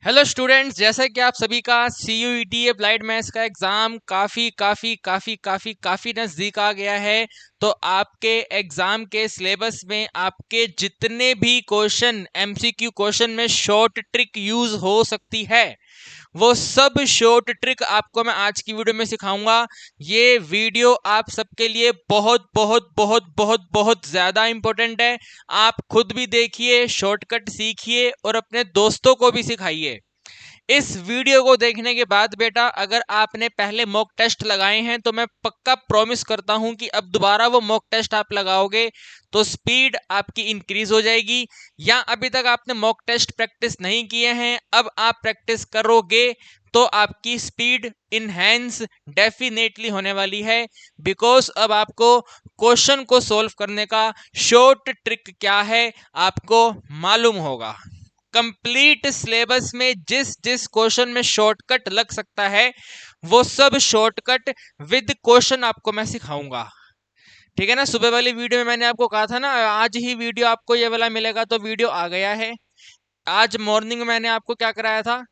Hello students, जैसा कि आप सभी का CUET अप्लाइड मैथ्स का एग्जाम काफी नजदीक आ गया है। तो आपके एग्जाम के सिलेबस में आपके जितने भी क्वेश्चन MCQ क्वेश्चन में शॉर्ट ट्रिक यूज हो सकती है, वो सब शॉर्ट ट्रिक आपको मैं आज की वीडियो में सिखाऊंगा। ये वीडियो आप सबके लिए बहुत बहुत बहुत बहुत बहुत ज्यादा इंपॉर्टेंट है। आप खुद भी देखिए, शॉर्टकट सीखिए और अपने दोस्तों को भी सिखाइए। इस वीडियो को देखने के बाद बेटा, अगर आपने पहले मॉक टेस्ट लगाए हैं तो मैं पक्का प्रॉमिस करता हूं कि अब दोबारा वो मॉक टेस्ट आप लगाओगे तो स्पीड आपकी इंक्रीज हो जाएगी। या अभी तक आपने मॉक टेस्ट प्रैक्टिस नहीं किए हैं, अब आप प्रैक्टिस करोगे तो आपकी स्पीड इनहेंस डेफिनेटली होने वाली है। बिकॉज अब आपको क्वेश्चन को सॉल्व करने का शॉर्ट ट्रिक क्या है आपको मालूम होगा। कंप्लीट सिलेबस में जिस जिस क्वेश्चन में शॉर्टकट लग सकता है, वो सब शॉर्टकट विद क्वेश्चन आपको मैं सिखाऊंगा। ठीक है ना। सुबह वाली वीडियो में मैंने आपको कहा था ना, आज ही वीडियो आपको ये वाला मिलेगा, तो वीडियो आ गया है। आज मॉर्निंग में मैंने आपको क्या कराया था,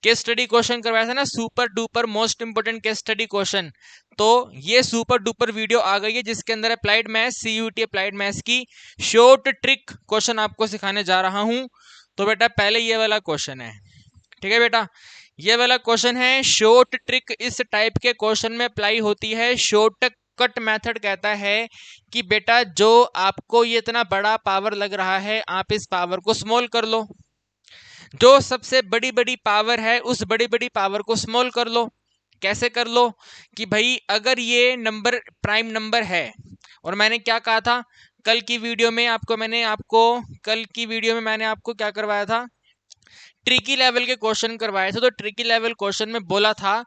केस स्टडी क्वेश्चन करवाया था ना, super duper most important case study question. तो ये सुपर डुपर वीडियो आ गई है जिसके अंदर applied maths, CUET applied maths की शॉर्ट ट्रिक क्वेश्चन आपको सिखाने जा रहा हूं। तो बेटा पहले ये वाला क्वेश्चन है, ठीक है बेटा। ये वाला क्वेश्चन है, शॉर्ट ट्रिक इस टाइप के क्वेश्चन में अप्लाई होती है। शॉर्ट कट मेथड कहता है कि बेटा जो आपको ये इतना बड़ा पावर लग रहा है, आप इस पावर को स्मॉल कर लो। जो सबसे बड़ी बड़ी पावर है, उस बड़ी बड़ी पावर को स्मॉल कर लो। कैसे कर लो कि भाई, अगर ये नंबर प्राइम नंबर है, और मैंने क्या कहा था कल की वीडियो में मैंने आपको क्या करवाया था, ट्रिकी लेवल के क्वेश्चन करवाए थे। तो ट्रिकी लेवल क्वेश्चन में बोला था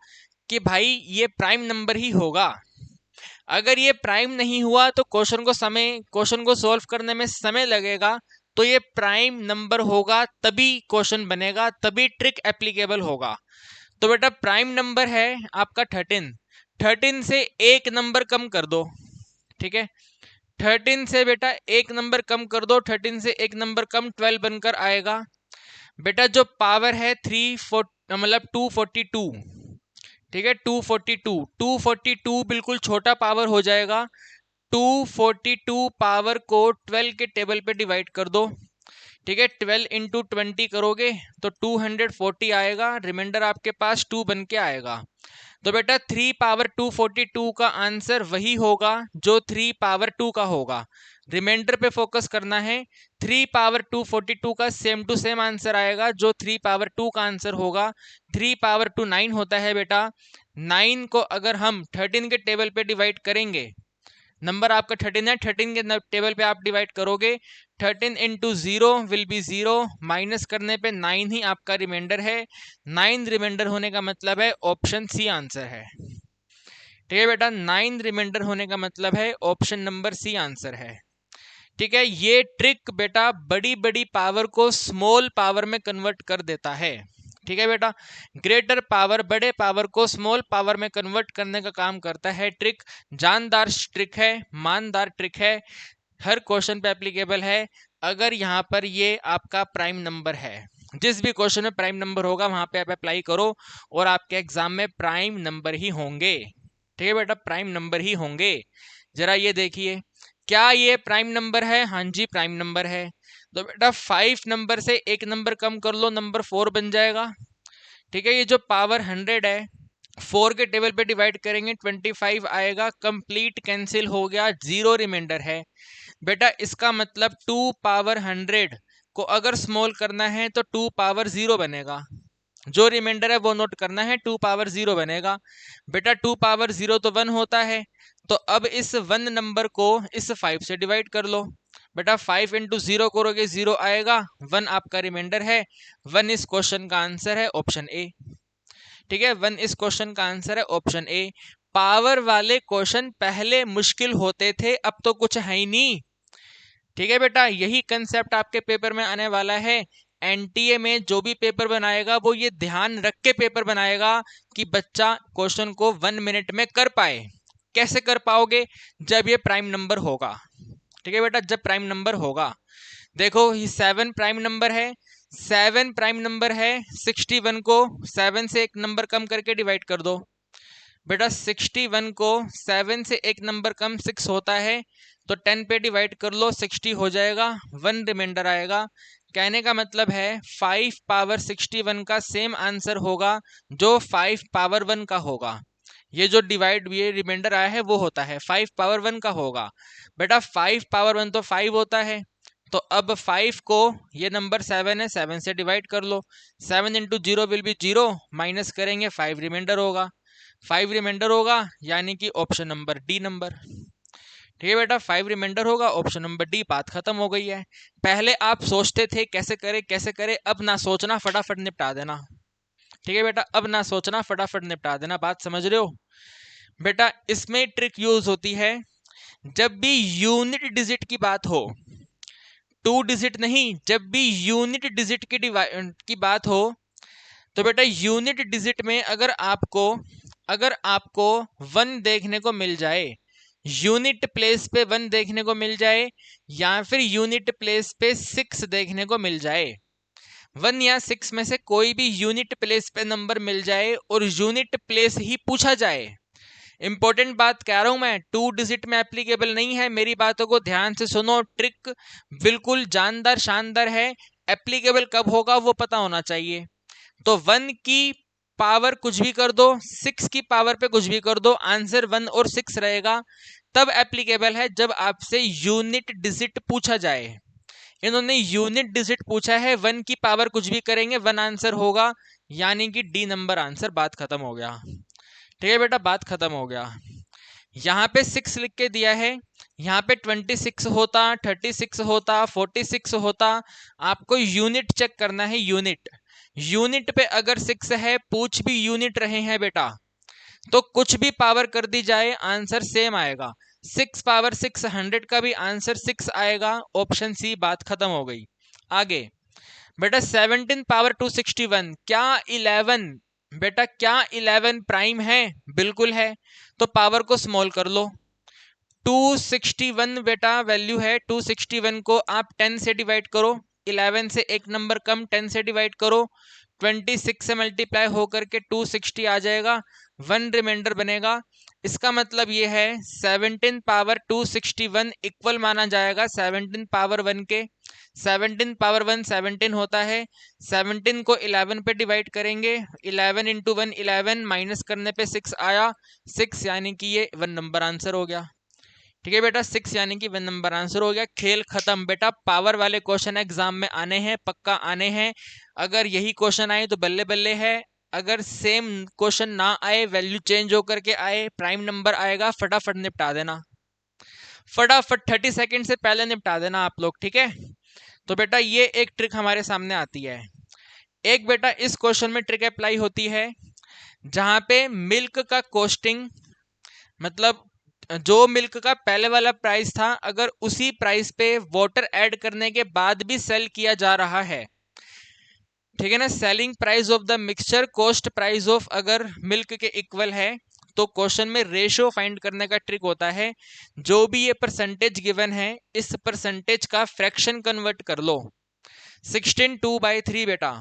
कि भाई ये प्राइम नंबर ही होगा। अगर ये प्राइम नहीं हुआ तो क्वेश्चन को सॉल्व करने में समय लगेगा। तो ये प्राइम नंबर होगा तभी क्वेश्चन बनेगा, तभी ट्रिक एप्लीकेबल होगा। तो बेटा प्राइम नंबर है आपका 13। 13 से एक नंबर कम कर दो, ठीक है। 13 से बेटा एक नंबर कम कर दो, 13 से एक नंबर कम 12 बनकर आएगा। बेटा जो पावर है 242, ठीक है। 242 बिल्कुल छोटा पावर हो जाएगा। 242 पावर को 12 के टेबल पे डिवाइड कर दो, ठीक है। 12 इंटू 20 करोगे तो 240 आएगा, रिमाइंडर आपके पास 2 बन के आएगा। तो बेटा 3 पावर 242 का आंसर वही होगा जो 3 पावर 2 का होगा। रिमाइंडर पे फोकस करना है। 3 पावर 242 का सेम टू सेम आंसर आएगा जो 3 पावर 2 का आंसर होगा। 3 पावर 2 9 होता है बेटा। 9 को अगर हम 13 के टेबल पे डिवाइड करेंगे, नंबर आपका 13 है, 13 के टेबल पे आप डिवाइड करोगे, 13 इंटू 0 विल बी 0, माइनस करने पे 9 ही आपका रिमाइंडर है। 9 रिमाइंडर होने का मतलब है ऑप्शन सी आंसर है, ठीक है बेटा। 9 रिमाइंडर होने का मतलब है ऑप्शन नंबर सी आंसर है, ठीक है। ये ट्रिक बेटा बड़ी बड़ी पावर को स्मॉल पावर में कन्वर्ट कर देता है, ठीक है बेटा। ग्रेटर पावर, बड़े पावर को स्मॉल पावर में कन्वर्ट करने का काम करता है ट्रिक। जानदार ट्रिक है, मानदार ट्रिक है, हर क्वेश्चन पे एप्लीकेबल है। अगर यहाँ पर ये आपका प्राइम नंबर है, जिस भी क्वेश्चन में प्राइम नंबर होगा वहां पे आप अप्लाई करो और आपके एग्जाम में प्राइम नंबर ही होंगे, ठीक है बेटा, प्राइम नंबर ही होंगे। जरा ये देखिए, क्या ये प्राइम नंबर है? हाँ जी प्राइम नंबर है। तो बेटा 5 नंबर से एक नंबर कम कर लो, नंबर 4 बन जाएगा, ठीक है। ये जो पावर 100 है, 4 के टेबल पे डिवाइड करेंगे 25 आएगा, कंप्लीट कैंसिल हो गया, 0 रिमाइंडर है। बेटा इसका मतलब 2 पावर 100 को अगर स्मॉल करना है तो 2 पावर 0 बनेगा। जो रिमाइंडर है वो नोट करना है, 2 पावर 0 बनेगा। बेटा 2 पावर 0 तो 1 होता है। तो अब इस 1 नंबर को इस 5 से डिवाइड कर लो। बेटा 5 इंटू 0 करोगे 0 आएगा, 1 आपका रिमाइंडर है। 1 इस क्वेश्चन का आंसर है ऑप्शन ए, ठीक है। 1 इस क्वेश्चन का आंसर है ऑप्शन ए। पावर वाले क्वेश्चन पहले मुश्किल होते थे, अब तो कुछ है ही नहीं, ठीक है बेटा। यही कंसेप्ट आपके पेपर में आने वाला है। एनटीए में जो भी पेपर बनाएगा वो ये ध्यान रख के पेपर बनाएगा कि बच्चा क्वेश्चन को 1 मिनट में कर पाए। कैसे कर पाओगे? जब ये प्राइम नंबर होगा, ठीक है बेटा, जब प्राइम नंबर होगा। देखो ये 7 प्राइम नंबर है, 7 प्राइम नंबर है, 61 को 7 से एक नंबर कम करके डिवाइड कर दो। बेटा 61 को 7 से एक नंबर कम 6 होता है, तो 10 पे डिवाइड कर लो, 60 हो जाएगा, 1 रिमाइंडर आएगा। कहने का मतलब है 5 पावर 61 का सेम आंसर होगा जो 5 पावर 1 का होगा। ये जो डिवाइड ये रिमाइंडर आया है वो होता है 5 पावर 1 का होगा। बेटा 5 पावर 1 तो 5 होता है, तो अब 5 को, ये नंबर 7 है, 7 से डिवाइड कर लो। 7 इंटू 0 विल बी 0, माइनस करेंगे 5 रिमाइंडर होगा। 5 रिमाइंडर होगा यानी कि ऑप्शन नंबर डी नंबर। ठीक है बेटा, 5 रिमाइंडर होगा, ऑप्शन नंबर डी, बात खत्म हो गई है। पहले आप सोचते थे कैसे करे कैसे करे, अब ना सोचना, फटाफट निपटा देना। ठीक है बेटा, अब ना सोचना, फटाफट निपटा देना। बात समझ रहे हो बेटा? इसमें ट्रिक यूज होती है जब भी यूनिट डिजिट की बात हो, 2 डिजिट नहीं, जब भी यूनिट डिजिट की बात हो, तो बेटा यूनिट डिजिट में अगर आपको 1 देखने को मिल जाए, यूनिट प्लेस पे 1 देखने को मिल जाए, या फिर यूनिट प्लेस पे 6 देखने को मिल जाए, 1 या 6 में से कोई भी यूनिट प्लेस पे नंबर मिल जाए और यूनिट प्लेस ही पूछा जाए, इंपॉर्टेंट बात कह रहा हूं मैं, 2 डिजिट में एप्लीकेबल नहीं है, मेरी बातों को ध्यान से सुनो, ट्रिक बिल्कुल जानदार शानदार है, एप्लीकेबल कब होगा वो पता होना चाहिए। तो 1 की पावर कुछ भी कर दो, 6 की पावर पे कुछ भी कर दो, आंसर 1 और 6 रहेगा। तब एप्लीकेबल है जब आपसे यूनिट डिजिट पूछा जाए। इन्होंने यूनिट डिजिट पूछा है, 1 की पावर कुछ भी करेंगे 1 आंसर होगा, यानी कि डी नंबर आंसर। बात खत्म हो गया। ठीक है बेटा, बात खत्म हो गया। यहाँ पे 6 लिख के दिया है, यहाँ पे 26 होता, 36 होता, 46 होता। आपको यूनिट चेक करना है, यूनिट पे अगर 6 है, पूछ भी यूनिट रहे हैं बेटा, तो कुछ भी पावर कर दी जाए आंसर सेम आएगा। 6 पावर 6 100 का भी आंसर 6 आएगा, ऑप्शन सी। बात खत्म हो गई। आगे बेटा 17 पावर 261, क्या 11, बेटा क्या 11 प्राइम है? बिल्कुल है, तो पावर को स्मॉल कर लो। 261 बेटा वैल्यू है, 261 को आप 10 से डिवाइड करो, 11 से एक नंबर कम, 10 से डिवाइड करो, 26 से मल्टीप्लाई होकर के 260 आ जाएगा, 1 रिमाइंडर बनेगा। इसका मतलब ये है 17 पावर 261 इक्वल माना जाएगा 17 पावर 1 के। 17 पावर 1 17 होता है, 17 को 11 पे डिवाइड करेंगे, 11 इंटू 1 11, माइनस करने पे 6 आया, 6 यानी कि ये 1 नंबर आंसर हो गया। ठीक है बेटा, 6 यानी कि 1 नंबर आंसर हो गया। खेल खत्म बेटा, पावर वाले क्वेश्चन एग्जाम में आने हैं, पक्का आने हैं। अगर यही क्वेश्चन आए तो बल्ले बल्ले है, अगर सेम क्वेश्चन ना आए, वैल्यू चेंज होकर के आए, प्राइम नंबर आएगा, फटाफट निपटा देना, फटाफट 30 सेकंड से पहले निपटा देना आप लोग। ठीक है, तो बेटा ये एक ट्रिक हमारे सामने आती है। एक बेटा इस क्वेश्चन में ट्रिक अप्लाई होती है जहां पे मिल्क का कॉस्टिंग, मतलब जो मिल्क का पहले वाला प्राइस था, अगर उसी प्राइस पे वाटर ऐड करने के बाद भी सेल किया जा रहा है, ठीक है ना, selling price of the mixture cost price of अगर मिल्क के इक्वल है, तो क्वेश्चन में रेशियो फाइंड करने का ट्रिक होता है। जो भी ये परसेंटेज गिवन है, इस परसेंटेज का फ्रैक्शन कन्वर्ट कर लो। 16 2/3 बेटा,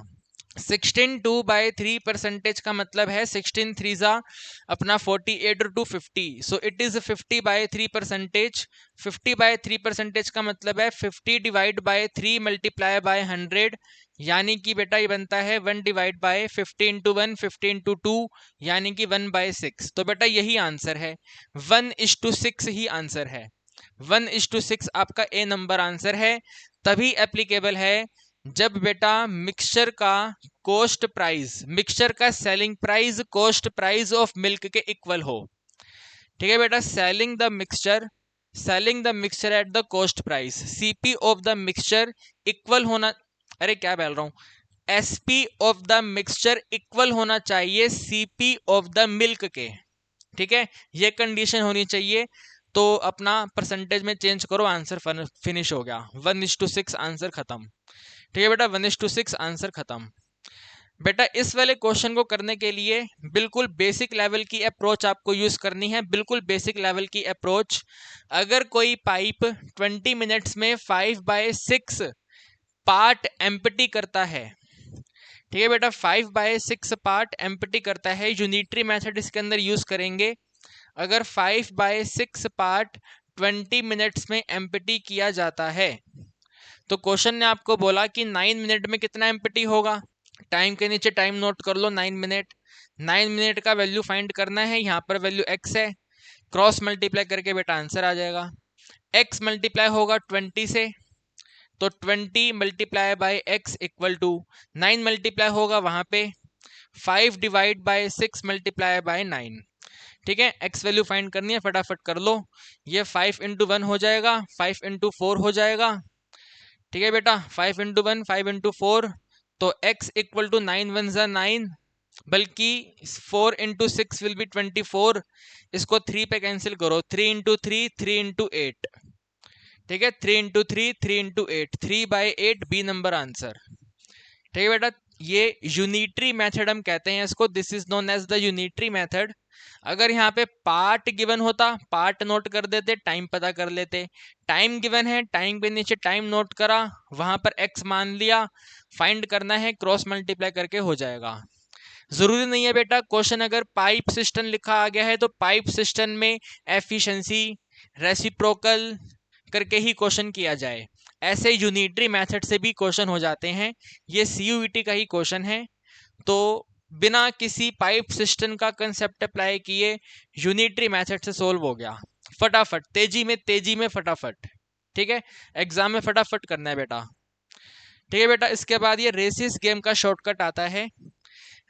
16 2/3 परसेंटेज का मतलब है 16 3 जा अपना 48 और 2 50, so it is 50/3 percentage. 50/3 percentage का मतलब है 50 डिवाइड बाय 3 मल्टीप्लाई बाय 100, यानी कि बेटा ये बनता है 1 डिवाइड बाय 50 इंटू 1 50 इंटू 2, यानी कि 1/6। तो बेटा यही आंसर है, 1:6 ही आंसर है, 1:6 आपका ए नंबर आंसर है। तभी एप्लीकेबल है जब बेटा मिक्सचर का कॉस्ट प्राइस, मिक्सचर का selling price cost price of milk के इक्वल हो। ठीक है बेटा, selling the mixture at the cost price, CP of the mixture equal होना, अरे क्या बोल रहा हूं, SP of the mixture equal होना चाहिए सीपी ऑफ द मिल्क के। ठीक है, ये कंडीशन होनी चाहिए। तो अपना परसेंटेज में चेंज करो, आंसर फिनिश हो गया, 1:6 आंसर खत्म। ठीक है बेटा, 1:6 आंसर खत्म। बेटा इस वाले क्वेश्चन को करने के लिए बिल्कुल बेसिक लेवल की अप्रोच आपको यूज करनी है, बिल्कुल बेसिक लेवल की अप्रोच। अगर कोई पाइप 20 मिनट्स में 5/6 पार्ट एम्प्टी करता है, ठीक है बेटा, 5/6 पार्ट एम्प्टी करता है, यूनिटरी मेथड इसके अंदर यूज करेंगे। अगर 5/6 पार्ट 20 मिनट्स में एम्प्टी किया जाता है, तो क्वेश्चन ने आपको बोला कि 9 मिनट में कितना एम्प्टी होगा। टाइम के नीचे टाइम नोट कर लो, 9 मिनट। 9 मिनट का वैल्यू फाइंड करना है, यहाँ पर वैल्यू x है, क्रॉस मल्टीप्लाई करके बेटा आंसर आ जाएगा। x मल्टीप्लाई होगा 20 से, तो 20 multiply by x equal to 9 multiply होगा वहां पे 5 डिवाइड बाय 6 मल्टीप्लाई बाय 9, ठीक है। x वैल्यू फाइंड करनी है, फटाफट कर लो। ये 5 इंटू 1 हो जाएगा, 5 इंटू 4 हो जाएगा, ठीक है बेटा, 5 इंटू 1 5 इंटू 4, तो x इक्वल टू 9 1 ज़ा 9, बल्कि 4 इंटू 6 विल बी 24। इसको 3 पे कैंसिल करो, 3 इंटू 3 3 इंटू 8, ठीक है, 3 into 3 3 into 8, 3/8 B number answer, ठीक है बेटा। ये यूनिटरी मेथड हम कहते हैं इसको, this is known as the unitary method. अगर यहाँ पे पार्ट गिवन होता, पार्ट नोट कर देते, टाइम पता कर लेते। टाइम गिवन है, टाइम के नीचे टाइम नोट करा, वहां पर x मान लिया, फाइंड करना है, क्रॉस मल्टीप्लाई करके हो जाएगा। जरूरी नहीं है बेटा क्वेश्चन अगर पाइप सिस्टम लिखा आ गया है तो पाइप सिस्टम में एफिशिएंसी रेसिप्रोकल करके ही क्वेश्चन किया जाए, ऐसे यूनिटरी मेथड से भी क्वेश्चन हो जाते हैं। ये सीयूईटी का ही क्वेश्चन है, तो बिना किसी पाइप सिस्टम का कंसेप्ट अप्लाई किए यूनिटरी मेथड से सोल्व हो गया, फटाफट तेजी में फटाफट, ठीक है, एग्जाम में फटाफट करना है बेटा, ठीक है बेटा। इसके बाद ये रेसिस गेम का शॉर्टकट आता है।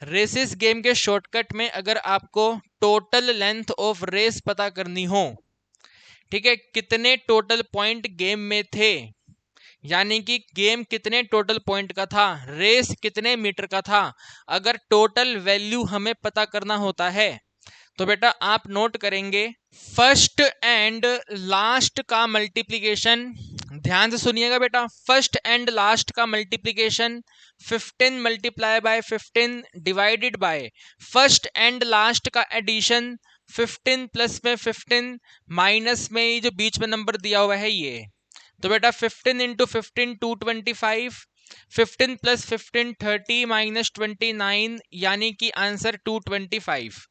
रेसिस गेम के शॉर्टकट में अगर आपको टोटल लेंथ ऑफ रेस पता करनी हो, ठीक है, कितने टोटल पॉइंट गेम में थे, यानी कि गेम कितने टोटल पॉइंट का था, रेस कितने मीटर का था, अगर टोटल वैल्यू हमें पता करना होता है तो बेटा आप नोट करेंगे फर्स्ट एंड लास्ट का मल्टीप्लिकेशन। ध्यान से सुनिएगा बेटा, फर्स्ट एंड लास्ट का multiplication 15 multiply by 15 divided by first and last का एडिशन 15 प्लस में 15 माइनस में ये जो बीच में नंबर दिया हुआ है ये, तो बेटा 15 इंटू 15 225, 15 प्लस 15 30 माइनस 29, यानी कि आंसर 225।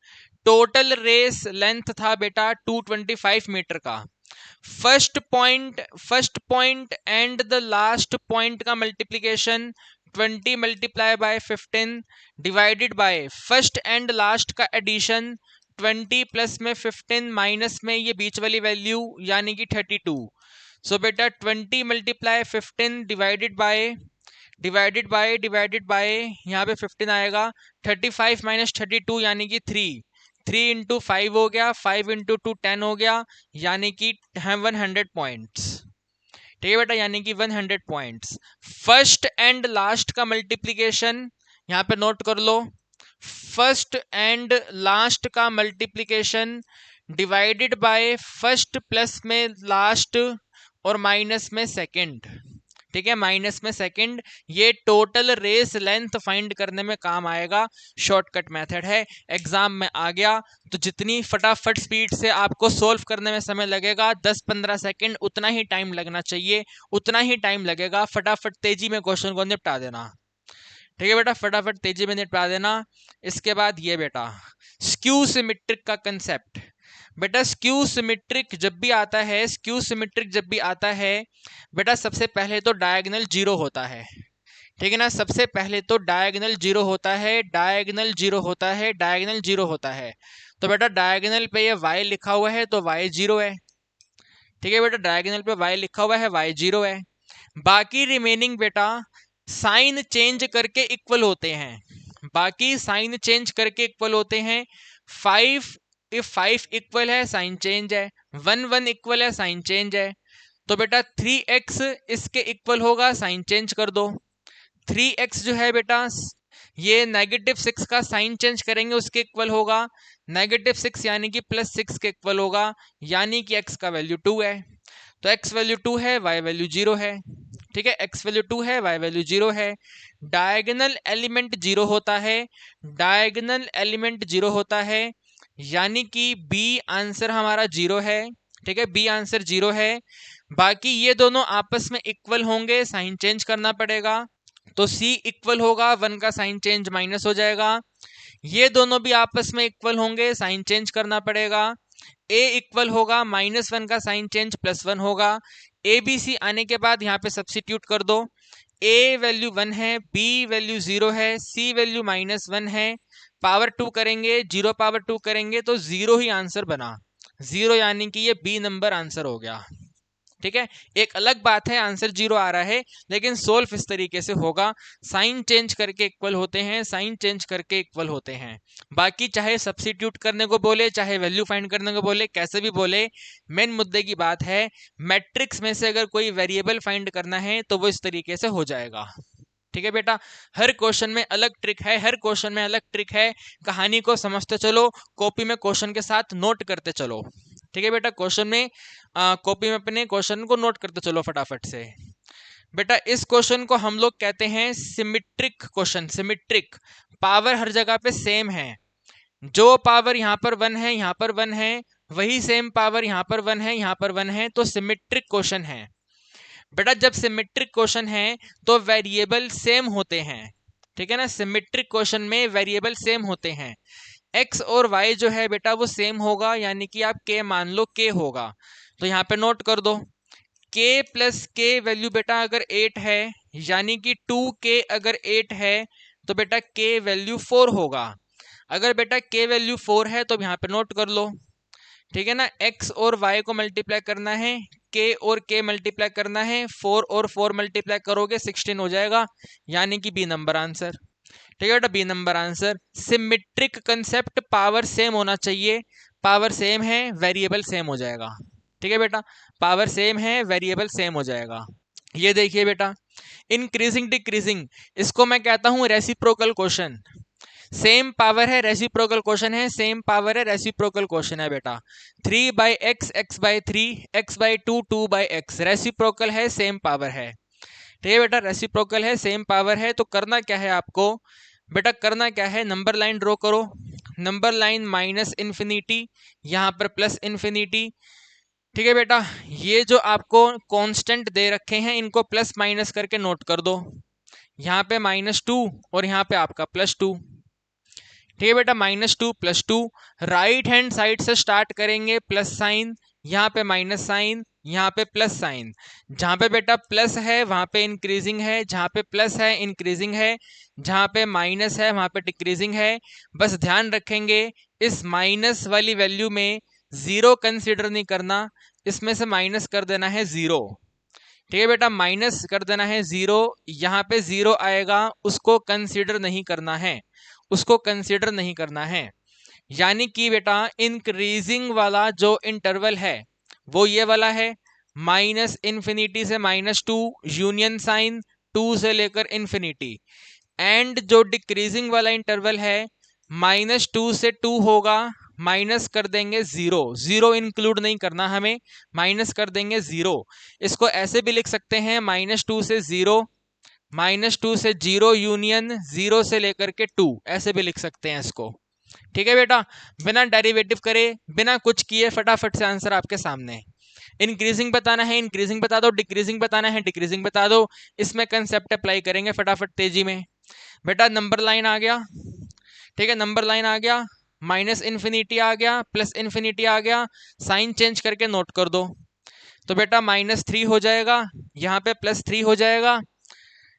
टोटल रेस लेंथ था बेटा 225 मीटर का। First point and the last point का multiplication 20 multiply by 15 divided by first and last का एडिशन 20 प्लस में 15 माइनस में ये बीच वाली वैल्यू यानी कि 32। सो बेटा 20 मल्टीप्लाई 15 डिवाइडेड बाय यहाँ पे 15 आएगा, 35 माइनस 32 यानी कि 3 इंटू 5 हो गया, 5 इंटू 2 10 हो गया, यानी कि 100 पॉइंट्स, ठीक है बेटा, यानी कि 100 पॉइंट्स। फर्स्ट एंड लास्ट का मल्टीप्लिकेशन यहाँ पे नोट कर लो, फर्स्ट एंड लास्ट का multiplication divided by first plus में लास्ट और माइनस में सेकंड, ठीक है, माइनस में सेकंड। ये टोटल रेस लेंथ फाइंड करने में काम आएगा, शॉर्टकट मेथड है, एग्जाम में आ गया तो जितनी फटाफट स्पीड से आपको सोल्व करने में समय लगेगा 10-15 सेकंड, उतना ही टाइम लगना चाहिए, उतना ही टाइम लगेगा। फटाफट तेजी में क्वेश्चन को निपटा देना, ठीक है बेटा, फटाफट तेजी में निपटा देना। इसके बाद ये बेटा स्क्यू सिमेट्रिक का कंसेप्ट। बेटा स्क्यू सिमेट्रिक जब भी आता है बेटा सबसे पहले तो डायगोनल जीरो होता है, ठीक है ना, सबसे पहले तो डायगोनल जीरो होता है, तो बेटा डायगोनल पे ये y लिखा हुआ है तो y जीरो है, ठीक है बेटा, डायगोनल पे y लिखा हुआ है y जीरो है। बाकी रिमेनिंग बेटा साइन चेंज करके इक्वल होते हैं, 5 इफ 5 इक्वल है साइन चेंज है, 1 इक्वल है साइन चेंज है, तो बेटा 3x इसके इक्वल होगा, साइन चेंज कर दो। 3x जो है बेटा ये -6 का साइन चेंज करेंगे उसके इक्वल होगा, -6 यानी कि +6 के इक्वल होगा, यानी कि x का वैल्यू 2 है, तो x वैल्यू 2 है, y वैल्यू 0 है, ठीक है, x वैल्यू 2 है, y वैल्यू 0 है। डायगोनल एलिमेंट 0 होता है, यानी कि b आंसर हमारा 0 है, ठीक है, b आंसर 0 है। बाकी ये दोनों आपस में इक्वल होंगे, साइन चेंज करना पड़ेगा। तो C इक्वल होगा 1 का साइन चेंज माइनस हो जाएगा। ये दोनों भी आपस में इक्वल होंगे, साइन चेंज करना पड़ेगा। A इक्वल होगा -1 का साइन चेंज +1 होगा। ABC आने के बाद यहाँ पे सब्सिट्यूट कर दो। A वैल्यू 1 है, B वैल्यू 0 है, C वैल्यू -1 है। पावर 2 करेंगे, 0 पावर 2 करेंगे तो 0 ही आंसर बना। 0 यानी कि ये B नंबर आंसर हो गया। ठीक है, एक अलग बात है आंसर 0 आ रहा है, लेकिन सोल्व इस तरीके से होगा। साइन चेंज करके इक्वल होते हैं, साइन चेंज करके इक्वल होते हैं। बाकी चाहे सब्सिट्यूट करने को बोले, चाहे वैल्यू फाइंड करने को बोले, कैसे भी बोले, मेन मुद्दे की बात है मैट्रिक्स में से अगर कोई वेरिएबल फाइंड करना है तो वो इस तरीके से हो जाएगा। ठीक है बेटा, हर क्वेश्चन में अलग ट्रिक है, हर क्वेश्चन में अलग ट्रिक है। कहानी को समझते चलो, कॉपी में क्वेश्चन के साथ नोट करते चलो। ठीक है बेटा, क्वेश्चन में कॉपी में अपने क्वेश्चन को नोट करते चलो फटाफट से। बेटा इस क्वेश्चन को हम लोग कहते हैं सिमेट्रिक क्वेश्चन। सिमेट्रिक, पावर हर जगह पे सेम है। जो पावर यहाँ पर 1 है, यहाँ पर 1 है, वही सेम पावर यहाँ पर 1 है, यहाँ पर 1 है, तो सिमेट्रिक क्वेश्चन है। बेटा जब सिमेट्रिक क्वेश्चन है तो वेरिएबल सेम होते हैं। ठीक है ना, सिमेट्रिक क्वेश्चन में वेरिएबल सेम होते हैं। x और y जो है बेटा वो सेम होगा, यानी कि आप k मान लो k होगा, तो यहाँ पे नोट कर दो k प्लस k वैल्यू बेटा अगर 8 है, यानी कि 2k अगर 8 है तो बेटा k वैल्यू 4 होगा। अगर बेटा k वैल्यू 4 है तो यहाँ पे नोट कर लो। ठीक है ना, x और y को मल्टीप्लाई करना है, k और k मल्टीप्लाई करना है, 4 और 4 मल्टीप्लाई करोगे 16 हो जाएगा, यानी कि बी नंबर आंसर। ठीक है बेटा, B number answer. Symmetric concept, power same होना चाहिए, पावर सेम है, वेरिएबल सेम हो जाएगा। ठीक है बेटा, पावर सेम है, वेरिएबल सेम हो जाएगा। ये देखिए बेटा, इंक्रीजिंग डिक्रीजिंग, इसको मैं कहता हूं रेसिप्रोकल क्वेश्चन। सेम पावर है, रेसिप्रोकल क्वेश्चन है, सेम पावर है, रेसिप्रोकल क्वेश्चन है बेटा। 3/x, x/3, x/2, 2/x, reciprocal है, सेम पावर है। ठीक है बेटा, रेसिप्रोकल है, सेम पावर है। तो करना क्या है आपको बेटा, करना क्या है, नंबर लाइन ड्रॉ करो। नंबर लाइन -इन्फिनिटी, यहाँ पर +इन्फिनिटी। ठीक है बेटा, ये जो आपको कांस्टेंट दे रखे हैं इनको प्लस माइनस करके नोट कर दो। यहाँ पे -2 और यहाँ पे आपका +2। ठीक है बेटा, -2 +2, राइट हैंड साइड से स्टार्ट करेंगे, प्लस साइन, यहाँ पे माइनस साइन, यहाँ पे प्लस साइन। जहाँ पे बेटा प्लस है वहाँ पे इंक्रीजिंग है, जहाँ पे प्लस है इंक्रीजिंग है, जहाँ पे माइनस है वहाँ पे डिक्रीजिंग है। बस ध्यान रखेंगे इस माइनस वाली वैल्यू में 0 कंसिडर नहीं करना, इसमें से माइनस कर देना है 0। ठीक है बेटा, माइनस कर देना है 0, यहाँ पे 0 आएगा, उसको कंसिडर नहीं करना है, उसको कंसिडर नहीं करना है। यानी कि बेटा इंक्रीजिंग वाला जो इंटरवल है वो ये वाला है, -इन्फिनिटी से -2, यूनियन साइन 2 से लेकर इन्फिनिटी। एंड जो डिक्रीजिंग वाला इंटरवल है -2 से 2 होगा, माइनस कर देंगे 0, 0 इंक्लूड नहीं करना हमें, माइनस कर देंगे 0। इसको ऐसे भी लिख सकते हैं -2 से 0, -2 से 0 यूनियन 0 से लेकर के 2, ऐसे भी लिख सकते हैं इसको। ठीक है बेटा, बिना डेरिवेटिव करे, बिना कुछ किए फटाफट से आंसर आपके सामने। इंक्रीजिंग बताना है इंक्रीजिंग बता दो, डिक्रीजिंग बताना है डिक्रीजिंग बता दो, इसमें कंसेप्ट अप्लाई करेंगे फटाफट तेजी में। बेटा नंबर लाइन आ गया, ठीक है, नंबर लाइन आ गया, -इन्फिनिटी आ गया, +इन्फिनिटी आ गया, साइन चेंज करके नोट कर दो। तो बेटा -3 हो जाएगा, यहाँ पे +3 हो जाएगा।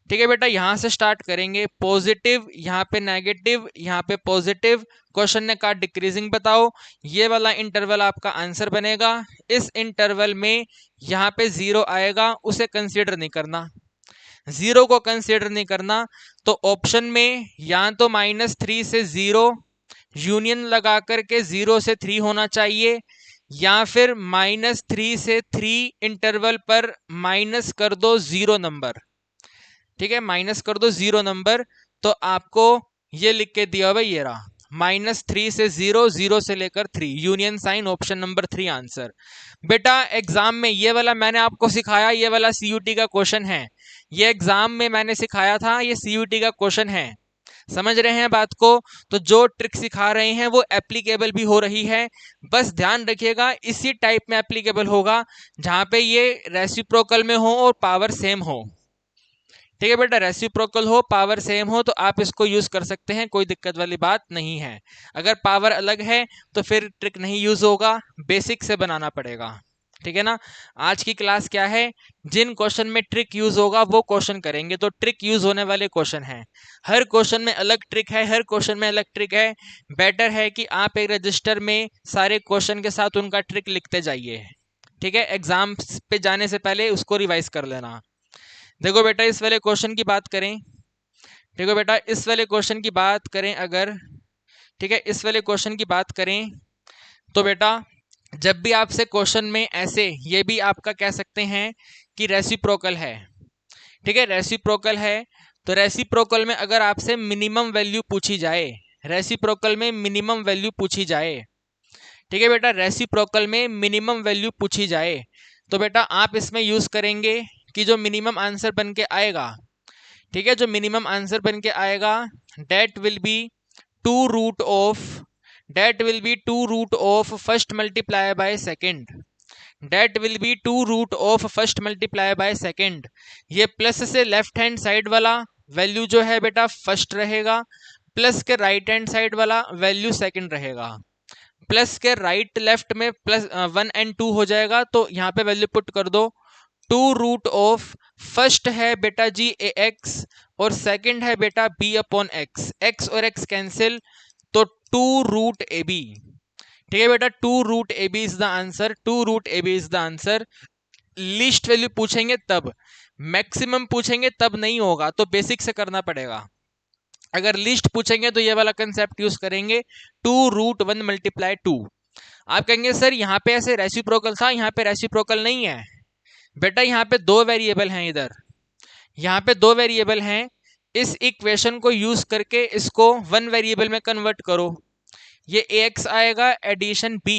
ठीक है बेटा, यहां से स्टार्ट करेंगे, पॉजिटिव, यहाँ पे नेगेटिव, यहाँ पे पॉजिटिव। क्वेश्चन ने कहा डिक्रीजिंग बताओ, ये वाला इंटरवल आपका आंसर बनेगा। इस इंटरवल में यहाँ पे 0 आएगा, उसे कंसीडर नहीं करना, 0 को कंसीडर नहीं करना। तो ऑप्शन में या तो -3 से 0 यूनियन लगा करके 0 से 3 होना चाहिए, या फिर -3 से 3 इंटरवल पर माइनस कर दो 0 नंबर। ठीक है, माइनस कर दो 0 नंबर। तो आपको ये लिख के दिया हुआ ये रहा, -3 से 0, 0 से लेकर 3, union sign, option number 3 answer. बेटा एग्जाम में ये वाला मैंने आपको सिखाया, ये वाला CUT का क्वेश्चन है, ये एग्जाम में मैंने सिखाया था, ये CUT का क्वेश्चन है। समझ रहे हैं बात को? तो जो ट्रिक सिखा रहे हैं वो एप्लीकेबल भी हो रही है, बस ध्यान रखिएगा इसी टाइप में एप्लीकेबल होगा जहां पे ये रेसिप्रोकल में हो और पावर सेम हो। ठीक है बेटा, रेसिप्रोकल हो, पावर सेम हो, तो आप इसको यूज कर सकते हैं, कोई दिक्कत वाली बात नहीं है। अगर पावर अलग है तो फिर ट्रिक नहीं यूज होगा, बेसिक से बनाना पड़ेगा। ठीक है ना? आज की क्लास क्या है, जिन क्वेश्चन में ट्रिक यूज होगा वो क्वेश्चन करेंगे। तो ट्रिक यूज होने वाले क्वेश्चन हैं, हर क्वेश्चन में अलग ट्रिक है, हर क्वेश्चन में अलग ट्रिक है। बेटर है कि आप एक रजिस्टर में सारे क्वेश्चन के साथ उनका ट्रिक लिखते जाइए। ठीक है, एग्जाम पे जाने से पहले उसको रिवाइज कर लेना। देखो बेटा, इस वाले क्वेश्चन की बात करें, देखो बेटा इस वाले क्वेश्चन की बात करें अगर, ठीक है, इस वाले क्वेश्चन की बात करें तो बेटा जब भी आपसे क्वेश्चन में ऐसे, ये भी आपका कह सकते हैं कि रेसिप्रोकल है। ठीक है, रेसिप्रोकल है, तो रेसिप्रोकल में अगर आपसे मिनिमम वैल्यू पूछी जाए, रेसिप्रोकल में मिनिमम वैल्यू पूछी जाए, ठीक है बेटा, रेसिप्रोकल में मिनिमम वैल्यू पूछी जाए, तो बेटा आप इसमें यूज करेंगे कि जो मिनिमम आंसर बन के आएगा, ठीक है, जो मिनिमम आंसर बन के आएगा, that will be two root of, that will be two root of first multiply by second, that will be two root of first multiply by second. ये प्लस से लेफ्ट हैंड साइड वाला value जो है बेटा first रहेगा, plus के right hand side वाला value second रहेगा। प्लस के राइट लेफ्ट में प्लस 1 एंड 2 हो जाएगा, तो यहाँ पे वैल्यू पुट कर दो। टू रूट ऑफ फर्स्ट है बेटा जी ए एक्स और सेकंड है बेटा बी अपॉन एक्स, एक्स और एक्स कैंसिल, तो टू रूट ए बी। ठीक है बेटा, two root A B is the answer, two root A B is the answer. Least value पूछेंगे तब, मैक्सिमम पूछेंगे तब नहीं होगा, तो बेसिक से करना पड़ेगा। अगर लिस्ट पूछेंगे तो ये वाला कंसेप्ट यूज करेंगे, टू रूट 1 मल्टीप्लाई 2। आप कहेंगे सर यहाँ पे ऐसे रेसिप्रोकल था, यहाँ पे रेसिप्रोकल नहीं है। बेटा यहाँ पे दो वेरिएबल हैं, इधर यहाँ पे दो वेरिएबल हैं, इस इक्वेशन को यूज करके इसको वन वेरिएबल में कन्वर्ट करो। ये ax आएगा एडिशन b,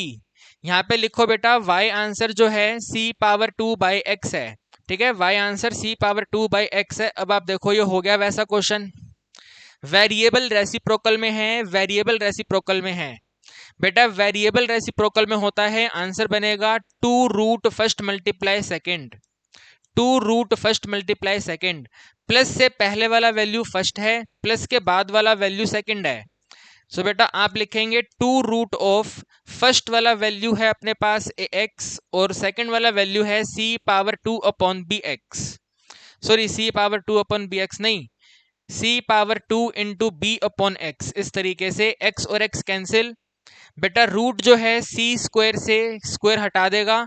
यहाँ पे लिखो बेटा y आंसर जो है c पावर 2 बाई एक्स है। ठीक है, y answer c power 2 by x है। अब आप देखो ये हो गया वैसा क्वेश्चन, वेरिएबल रेसिप्रोकल में है, वेरिएबल रेसिप्रोकल में है। बेटा वेरिएबल रेसिप्रोकल में होता है, आंसर बनेगा two root first multiply second, two root first multiply second. Plus से पहले वाला वैल्यू फर्स्ट है, प्लस के बाद वाला वैल्यू सेकेंड है। सो बेटा आप लिखेंगे टू रूट ऑफ फर्स्ट वाला वैल्यू है अपने पास ए एक्स और सेकेंड वाला वैल्यू है C power 2 upon B x, sorry C power 2 upon B x नहीं, C power 2 into B upon x. इस तरीके से एक्स और एक्स कैंसिल, बेटा रूट जो है सी स्क्वायर से स्क्वायर हटा देगा,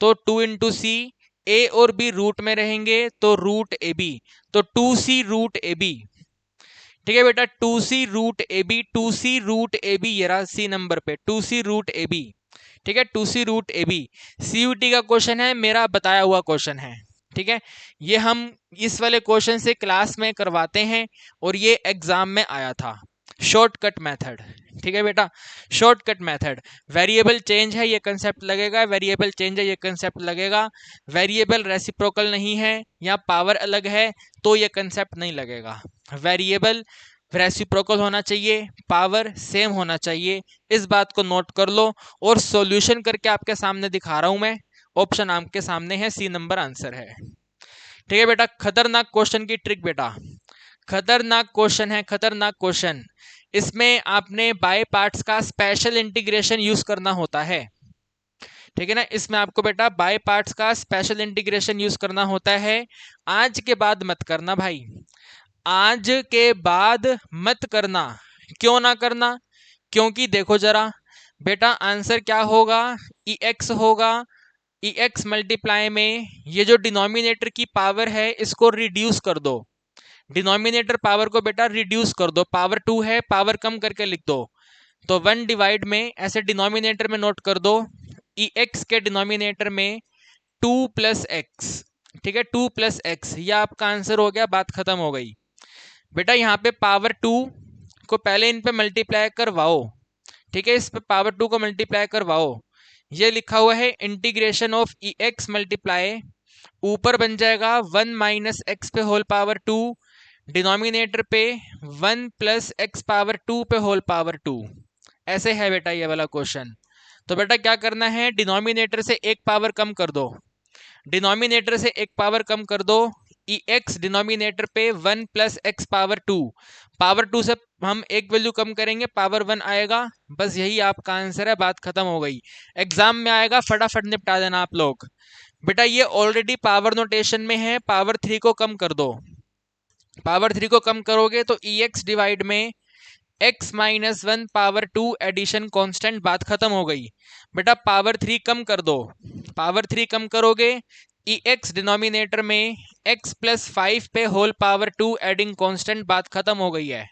तो 2 इंटू सी, ए और बी रूट में रहेंगे तो रूट ए बी, तो 2c रूट ए बी। ठीक है बेटा, 2c root A B, 2c root A B, ये रहा सी नंबर पे 2c रूट ए बी। ठीक है, 2c root A B CUT का क्वेश्चन है, मेरा बताया हुआ क्वेश्चन है। ठीक है, ये हम इस वाले क्वेश्चन से क्लास में करवाते हैं और ये एग्जाम में आया था, शॉर्टकट मेथड। ठीक है बेटा, शॉर्टकट मेथड, वेरिएबल चेंज है ये कंसेप्ट लगेगा, वेरिएबल चेंज है ये कंसेप्ट लगेगा, वेरिएबल रेसिप्रोकल नहीं है या पावर अलग है तो ये कंसेप्ट नहीं लगेगा। वेरिएबल रेसिप्रोकल होना चाहिए, पावर सेम होना चाहिए, इस बात को नोट कर लो। और सॉल्यूशन करके आपके सामने दिखा रहा हूं मैं, ऑप्शन आपके सामने है, सी नंबर आंसर है। ठीक है बेटा, खतरनाक क्वेश्चन की ट्रिक बेटा, खतरनाक क्वेश्चन है, खतरनाक क्वेश्चन। इसमें आपने बाय पार्ट्स का स्पेशल इंटीग्रेशन यूज करना होता है। ठीक है ना, इसमें आपको बेटा बाय पार्ट्स का स्पेशल इंटीग्रेशन यूज करना होता है। आज के बाद मत करना भाई, आज के बाद मत करना। क्यों ना करना? क्योंकि देखो जरा बेटा आंसर क्या होगा, ई एक्स होगा, ई एक्स मल्टीप्लाई में ये जो डिनोमिनेटर की पावर है इसको रिड्यूस कर दो, डिनोमिनेटर पावर को बेटा रिड्यूस कर दो, पावर 2 है, पावर कम करके लिख दो, तो 1 डिवाइड में ऐसे डिनोमिनेटर में नोट कर दो, ई एक्स के डिनोमिनेटर में 2 प्लस एक्स। ठीक है, 2 प्लस एक्स, यह आपका आंसर हो गया, बात खत्म हो गई। बेटा यहाँ पे पावर 2 को पहले इन पे मल्टीप्लाई करवाओ, ठीक है, इस पे पावर 2 को मल्टीप्लाई करवाओ, ये लिखा हुआ है integration of E x multiply, ऊपर बन जाएगा 1 माइनस एक्स पे होल पावर 2 डिनोमिनेटर पे 1 प्लस एक्स पावर 2 पे होल पावर 2, ऐसे है बेटा ये वाला क्वेश्चन। तो बेटा क्या करना है, डिनोमिनेटर से एक पावर कम कर दो, डिनोमिनेटर से एक पावर कम कर दो, ई एक्स डिनोमिनेटर पे 1 प्लस एक्स पावर 2, पावर 2 से हम एक वैल्यू कम करेंगे पावर 1 आएगा, बस यही आपका आंसर है, बात खत्म हो गई। एग्जाम में आएगा, फटाफट निपटा देना आप लोग। बेटा ये ऑलरेडी पावर नोटेशन में है, पावर 3 को कम कर दो, पावर 3 को कम करोगे तो ई एक्स डिवाइड में x minus 1 power 2 addition constant, बात खत्म हो गई। बेटा पावर 3 कम कर दो, पावर 3 कम करोगे ई एक्स डिनोमिनेटर में x प्लस 5 पे होल पावर 2 एडिंग कांस्टेंट, बात खत्म हो गई है।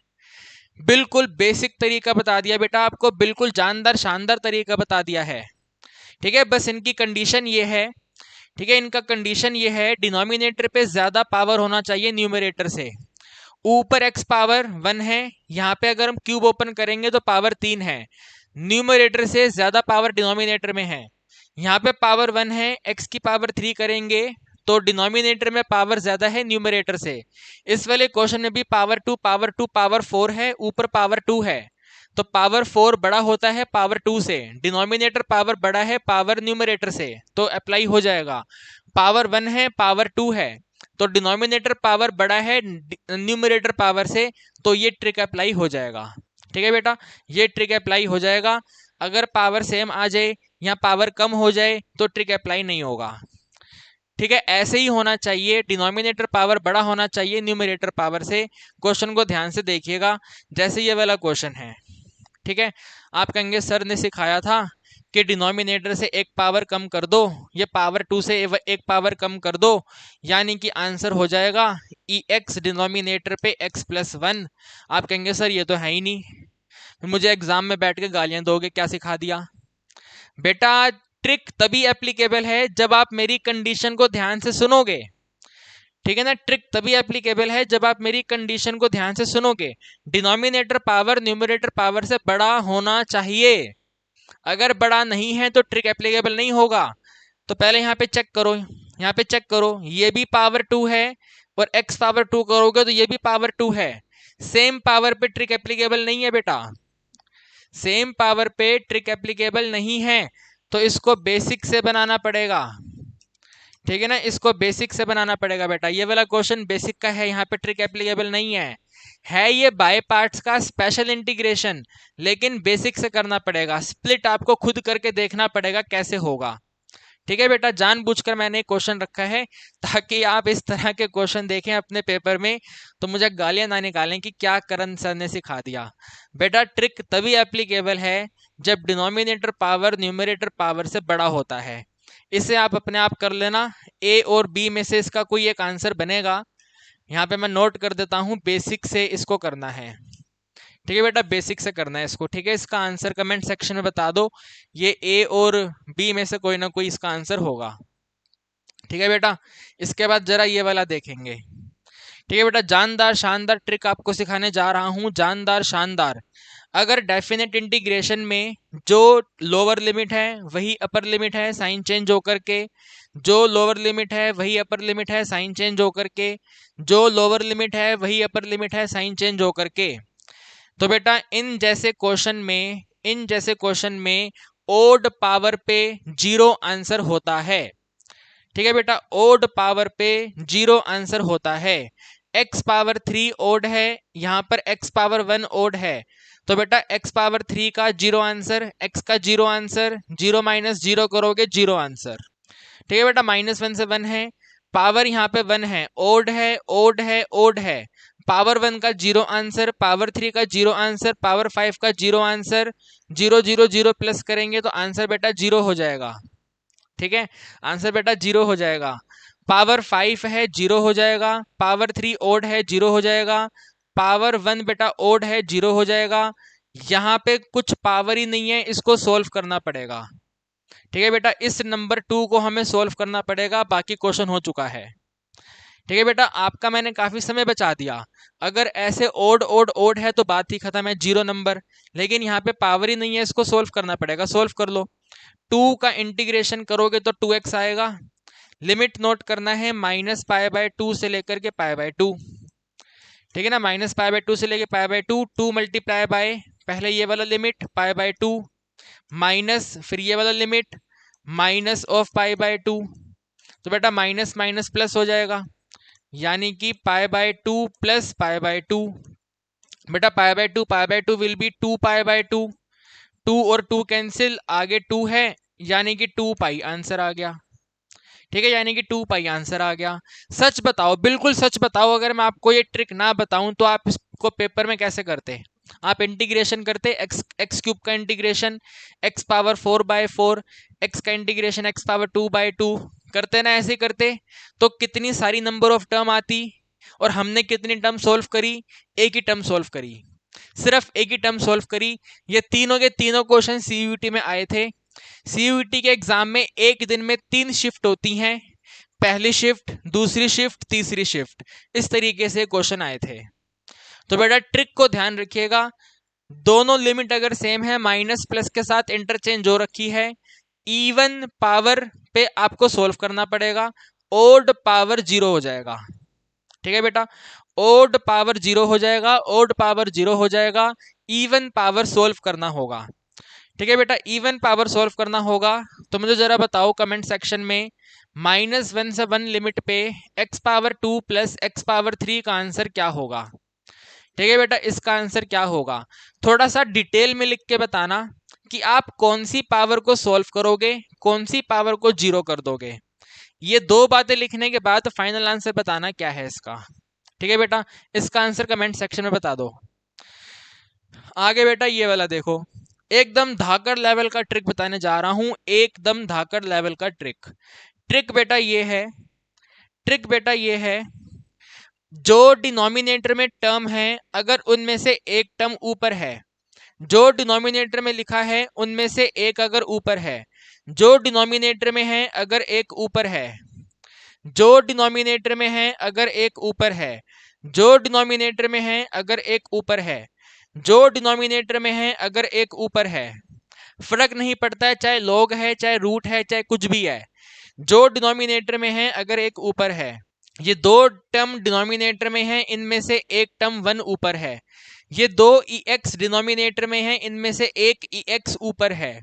बिल्कुल बेसिक तरीका बता दिया बेटा आपको, बिल्कुल जानदार शानदार तरीका बता दिया है। ठीक है, बस इनकी कंडीशन ये है, ठीक है, इनका कंडीशन ये है, डिनोमिनेटर पे ज्यादा पावर होना चाहिए न्यूमरेटर से। ऊपर x पावर 1 है, यहाँ पे अगर हम क्यूब ओपन करेंगे तो पावर 3 है, न्यूमरेटर से ज्यादा पावर डिनोमिनेटर में है। यहाँ पे पावर 1 है, x की पावर 3 करेंगे तो डिनोमिनेटर में पावर ज्यादा है न्यूमरेटर से। इस वाले क्वेश्चन में भी पावर 2 पावर 4 है, ऊपर पावर 2 है, तो पावर 4 बड़ा होता है पावर 2 से, डिनोमिनेटर पावर बड़ा है पावर न्यूमरेटर से, तो अप्लाई हो जाएगा। पावर 1 है, पावर 2 है, तो डिनोमिनेटर पावर बड़ा है न्यूमरेटर पावर से, तो ये ट्रिक अप्लाई हो जाएगा। ठीक है बेटा, ये ट्रिक अप्लाई हो जाएगा। अगर पावर सेम आ जाए या पावर कम हो जाए तो ट्रिक अप्लाई नहीं होगा। ठीक है, ऐसे ही होना चाहिए, डिनोमिनेटर पावर बड़ा होना चाहिए न्यूमरेटर पावर से। क्वेश्चन को ध्यान से देखिएगा, जैसे ये वाला क्वेश्चन है। ठीक है, आप कहेंगे सर ने सिखाया था कि डिनोमिनेटर से एक पावर कम कर दो, ये पावर 2 से एक पावर कम कर दो, यानी कि आंसर हो जाएगा ई एक्स डिनोमिनेटर पे x प्लस 1। आप कहेंगे सर ये तो है ही नहीं, फिर मुझे एग्जाम में बैठ के गालियां दोगे, क्या सिखा दिया। बेटा ट्रिक तभी एप्लीकेबल है जब आप मेरी कंडीशन को ध्यान से सुनोगे। ठीक है ना, ट्रिक तभी एप्लीकेबल है जब आप मेरी कंडीशन को ध्यान से सुनोगे। डिनोमिनेटर पावर न्यूमरेटर पावर से बड़ा होना चाहिए, अगर बड़ा नहीं है तो ट्रिक एप्लीकेबल नहीं होगा। तो पहले यहाँ पे चेक करो, यहाँ पे चेक करो, ये भी पावर 2 है और x पावर 2 करोगे तो ये भी पावर 2 है, सेम पावर पे ट्रिक एप्लीकेबल नहीं है बेटा, सेम पावर पे ट्रिक एप्लीकेबल नहीं है, तो इसको बेसिक से बनाना पड़ेगा। ठीक है ना, इसको बेसिक से बनाना पड़ेगा बेटा, ये वाला क्वेश्चन बेसिक का है, यहाँ पे ट्रिक एप्लीकेबल नहीं है ये बाय पार्ट्स का स्पेशल इंटीग्रेशन, लेकिन बेसिक से करना पड़ेगा, स्प्लिट आपको खुद करके देखना पड़ेगा कैसे होगा। ठीक है बेटा, जानबूझकर मैंने क्वेश्चन रखा है ताकि आप इस तरह के क्वेश्चन देखें अपने पेपर में तो मुझे गालियां ना निकालें कि क्या करण सर ने सिखा दिया। बेटा ट्रिक तभी एप्लीकेबल है जब डिनोमिनेटर पावर न्यूमरेटर पावर से बड़ा होता है। इसे आप अपने आप कर लेना, ए और बी में से इसका कोई एक आंसर बनेगा। यहाँ पे मैं नोट कर देता हूँ, बेसिक से इसको करना है। ठीक है बेटा, बेसिक से करना है इसको। ठीक है, इसका आंसर कमेंट सेक्शन में बता दो, ये ए और बी में से कोई ना कोई इसका आंसर होगा। ठीक है बेटा, इसके बाद जरा ये वाला देखेंगे। ठीक है बेटा, जानदार शानदार ट्रिक आपको सिखाने जा रहा हूं, जानदार शानदार। अगर डेफिनेट इंटीग्रेशन में जो लोअर लिमिट है वही अपर लिमिट है साइन चेंज होकर के, जो लोअर लिमिट है वही अपर लिमिट है साइन चेंज होकर के, जो लोअर लिमिट है वही अपर लिमिट है साइन चेंज होकर के, तो बेटा इन जैसे क्वेश्चन में ओड पावर पे 0 आंसर होता है। ठीक है बेटा, ओड पावर पे 0 आंसर होता है। x पावर 3 ओड है, यहाँ पर x पावर 1 ओड है, तो बेटा x पावर 3 का 0 आंसर, x का 0 आंसर, 0 माइनस 0 करोगे 0 आंसर। ठीक है बेटा, -1 से 1 है, पावर यहाँ पे 1 है, ओड है ओड है ओड है, पावर 1 का 0 आंसर, पावर 3 का 0 आंसर, पावर 5 का 0 आंसर, 0 0 0 प्लस करेंगे तो आंसर बेटा 0 हो जाएगा। ठीक है, आंसर बेटा 0 हो जाएगा। पावर 5 है 0 हो जाएगा, पावर 3 ओड है 0 हो जाएगा, पावर 1 बेटा ओड है 0 हो जाएगा। यहाँ पे कुछ पावर ही नहीं है, इसको सोल्व करना पड़ेगा। ठीक है बेटा, इस नंबर 2 को हमें सोल्व करना पड़ेगा, बाकी क्वेश्चन हो चुका है। ठीक है बेटा, आपका मैंने काफी समय बचा दिया। अगर ऐसे ओड ओड ओड है तो बात ही खत्म है, 0 नंबर, लेकिन यहाँ पे पावर ही नहीं है, इसको सोल्व करना पड़ेगा। सोल्व कर लो, 2 का इंटीग्रेशन करोगे तो 2x आएगा, लिमिट नोट करना है -π/2 से लेकर के π/2। ठीक है ना, माइनस पाई बाय 2 से लेके पाई बाय 2, 2 मल्टीप्लाई बाय पहले ये वाला लिमिट पाई बाय 2 माइनस फिर ये वाला limit minus of pi by 2, तो बेटा माइनस माइनस प्लस हो जाएगा, यानी कि pi by 2 plus pi by 2। बेटा pi by 2 will be 2 pi by 2, 2 और 2 कैंसिल, आगे 2 है यानी कि 2 पाई आंसर आ गया। ठीक है, यानी कि 2 पाई आंसर आ गया। सच बताओ, बिल्कुल सच बताओ, अगर मैं आपको ये ट्रिक ना बताऊं तो आप इसको पेपर में कैसे करते? आप इंटीग्रेशन करते एक्स क्यूब का integration x power 4 by 4, x का इंटीग्रेशन एक्स पावर 2 बाय 2 करते ना, ऐसे करते तो कितनी सारी नंबर ऑफ टर्म आती, और हमने कितनी टर्म सॉल्व करी? एक ही टर्म सॉल्व करी, सिर्फ एक ही टर्म सॉल्व करी। ये तीनों के तीनों क्वेश्चन सीयूईटी में आए थे। सीयूईटी के एग्जाम में एक दिन में 3 शिफ्ट होती हैं, पहली शिफ्ट, दूसरी शिफ्ट, तीसरी शिफ्ट, इस तरीके से क्वेश्चन आए थे। तो बेटा ट्रिक को ध्यान रखिएगा, दोनों लिमिट अगर सेम है, माइनस प्लस के साथ इंटरचेंज हो रखी है, इवन पावर पे आपको सोल्व करना पड़ेगा, ओड पावर 0 हो जाएगा। ठीक है बेटा, ओड पावर 0 हो जाएगा, ओड पावर 0 हो जाएगा, इवन पावर सोल्व करना होगा। ठीक है बेटा, इवन पावर सोल्व करना होगा। तो मुझे जरा बताओ कमेंट सेक्शन में, -1 से 1 लिमिट पे x power 2 plus x power 3 का आंसर क्या होगा? ठीक है बेटा, इसका आंसर क्या होगा? थोड़ा सा डिटेल में लिख के बताना कि आप कौन सी पावर को सॉल्व करोगे, कौन सी पावर को 0 कर दोगे। ये 2 बातें लिखने के बाद फाइनल आंसर बताना क्या है इसका। ठीक है बेटा, इसका आंसर कमेंट सेक्शन में बता दो। आगे बेटा ये वाला देखो, एकदम धाकड़ लेवल का ट्रिक बताने जा रहा हूं, एकदम धाकड़ लेवल का ट्रिक। ट्रिक बेटा ये है, ट्रिक बेटा ये है, जो डिनोमिनेटर में टर्म है अगर उनमें से एक टर्म ऊपर है, जो डिनोमिनेटर में लिखा है उनमें से एक अगर ऊपर है, जो डिनोमिनेटर में है अगर एक ऊपर है, जो डिनोमिनेटर में है अगर एक ऊपर है, जो डिनोमिनेटर में है अगर एक ऊपर है, जो डिनोमिनेटर में है अगर एक ऊपर है, फर्क नहीं पड़ता है चाहे लॉग है चाहे रूट है चाहे कुछ भी है, जो डिनोमिनेटर में है अगर एक ऊपर है, ये 2 टर्म डिनोमिनेटर में है, इनमें से एक टर्म 1 ऊपर है, ये 2 EX डिनोमिनेटर में है, इनमें से एक EX ऊपर है,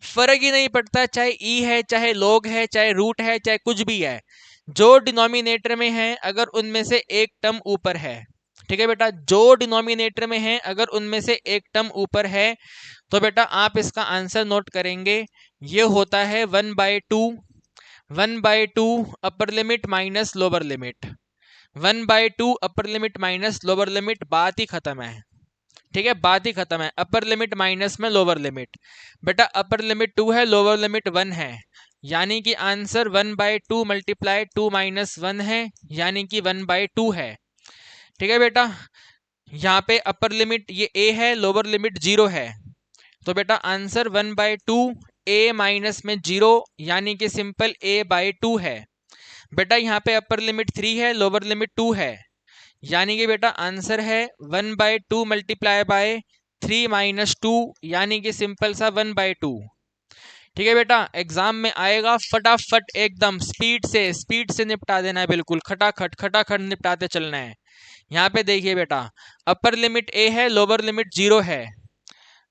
फर्क ही नहीं पड़ता चाहे ई है चाहे लॉग है चाहे रूट है चाहे कुछ भी है, जो डिनोमिनेटर में है अगर उनमें से एक टर्म ऊपर है। ठीक है बेटा, जो डिनोमिनेटर में है अगर उनमें से एक टर्म ऊपर है, तो बेटा आप इसका आंसर नोट करेंगे, ये होता है 1/2, 1/2 upper limit minus lower limit, 1/2 upper limit minus lower limit, बात ही खत्म है। ठीक है, बात ही खत्म है, अपर लिमिट माइनस में लोअर लिमिट। बेटा अपर लिमिट 2 है, लोअर लिमिट 1 है, यानी कि आंसर 1/2 मल्टीप्लाई 2 माइनस 1 है, यानी कि 1/2 है। ठीक है बेटा, यहाँ पे अपर लिमिट ये a है, लोअर लिमिट 0 है, तो बेटा आंसर 1/2 a माइनस में 0, यानी कि सिंपल a/2 है। बेटा यहाँ पे अपर लिमिट 3 है, लोअर लिमिट 2 है, यानी कि बेटा आंसर है 1/2 मल्टीप्लाई बाय 3 माइनस 2, यानी कि सिंपल सा 1/2। ठीक है बेटा, एग्जाम में आएगा, फटाफट एकदम स्पीड से निपटा देना है, बिल्कुल खटाखट खटाखट निपटाते चलना है। यहाँ पे देखिए बेटा, अपर लिमिट a है, लोअर लिमिट 0 है,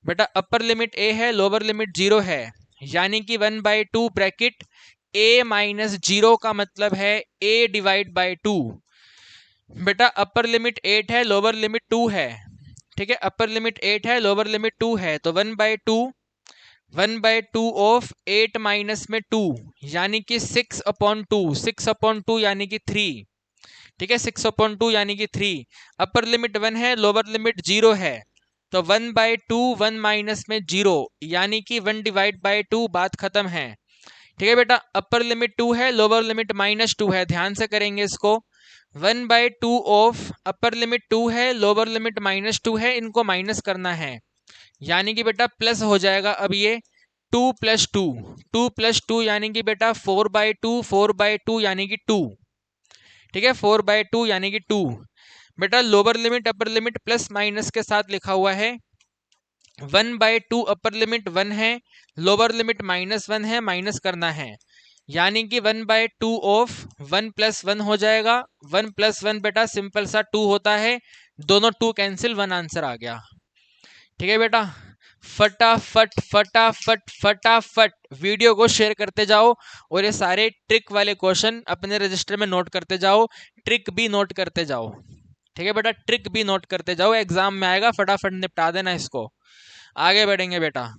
बेटा अपर लिमिट a है, लोअर लिमिट 0 है, यानी कि 1/2 ब्रैकेट a माइनस 0 का मतलब है a डिवाइड बाई 2। बेटा अपर लिमिट 8 है, लोअर लिमिट 2 है। ठीक है, अपर लिमिट 8 है, लोअर लिमिट 2 है, तो 1/2 ऑफ 8 माइनस में 2, यानी कि 6/2, 6/2 यानी कि 3। ठीक है, 6/2 यानी कि 3। अपर लिमिट 1 है, लोअर लिमिट 0 है, तो 1/2 1 माइनस में 0, यानी कि 1 डिवाइड बाई 2, बात खत्म है। ठीक है बेटा, अपर लिमिट 2 है, लोअर लिमिट -2 है, ध्यान से करेंगे इसको। 1/2 ऑफ अपर लिमिट 2 है, लोअर लिमिट -2 है, इनको माइनस करना है, यानी कि बेटा प्लस हो जाएगा। अब ये 2 + 2, 2 + 2 यानी कि बेटा 4/2, 4/2 यानी कि 2। ठीक है, 4/2 यानी कि 2। बेटा lower limit upper limit plus minus के साथ लिखा हुआ है, 1/2 अपर लिमिट 1 है, लोअर लिमिट -1 है, माइनस करना है, यानी कि 1/2 ऑफ 1+1 हो जाएगा। 1+1 बेटा सिंपल सा 2 होता है, दोनों 2 कैंसिल, 1 आंसर आ गया। ठीक है बेटा, फटाफट फटाफट फटाफट वीडियो को शेयर करते जाओ और ये सारे ट्रिक वाले क्वेश्चन अपने रजिस्टर में नोट करते जाओ, ट्रिक भी नोट करते जाओ। ठीक है बेटा, ट्रिक भी नोट करते जाओ, एग्जाम में आएगा, फटाफट निपटा देना इसको। आगे बढ़ेंगे बेटा।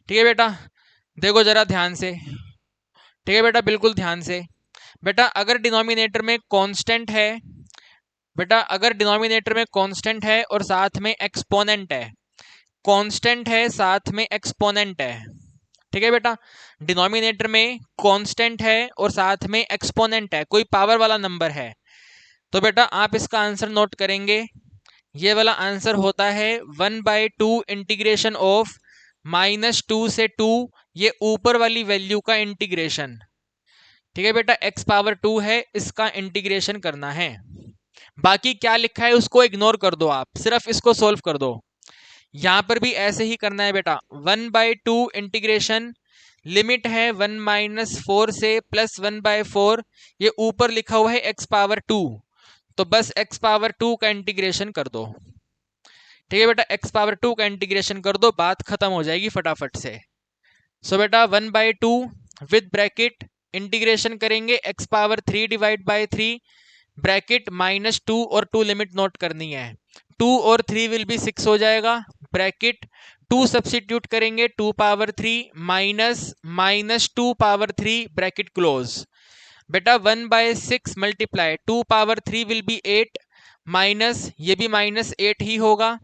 ठीक है बेटा, देखो जरा ध्यान से। ठीक है बेटा, बिल्कुल ध्यान से। बेटा अगर डिनोमिनेटर में कांस्टेंट है, बेटा अगर डिनोमिनेटर में कांस्टेंट है और साथ में एक्सपोनेंट है, कांस्टेंट है साथ में एक्सपोनेंट है। ठीक है बेटा, डिनोमिनेटर में कांस्टेंट है और साथ में एक्सपोनेंट है, कोई पावर वाला नंबर है, तो बेटा आप इसका आंसर नोट करेंगे। ये वाला आंसर होता है 1/2 इंटीग्रेशन ऑफ -2 से 2, ये ऊपर वाली वैल्यू का इंटीग्रेशन। ठीक है बेटा, x पावर 2 है, इसका इंटीग्रेशन करना है। बाकी क्या लिखा है उसको इग्नोर कर दो, आप सिर्फ इसको सोल्व कर दो। यहां पर भी ऐसे ही करना है बेटा, 1/2 इंटीग्रेशन, लिमिट है 1-4 से +1/4, ये ऊपर लिखा हुआ है x पावर 2, तो बस x पावर 2 का इंटीग्रेशन कर दो। ठीक है बेटा, x पावर 2 का इंटीग्रेशन कर दो, बात खत्म हो जाएगी फटाफट से। सो बेटा 1/2 विद ब्रैकेट इंटीग्रेशन करेंगे x power 3 divide by 3, bracket -2 और 2 लिमिट नोट करनी है, 2 और 3 विल बी 6 हो जाएगा, ब्रैकेट 2 सब्सिट्यूट करेंगे, 2 power 3 minus 2 power 3 bracket close. बेटा 1/6 multiply 2 power 3 will be 8, minus ये भी -8 ही होगा।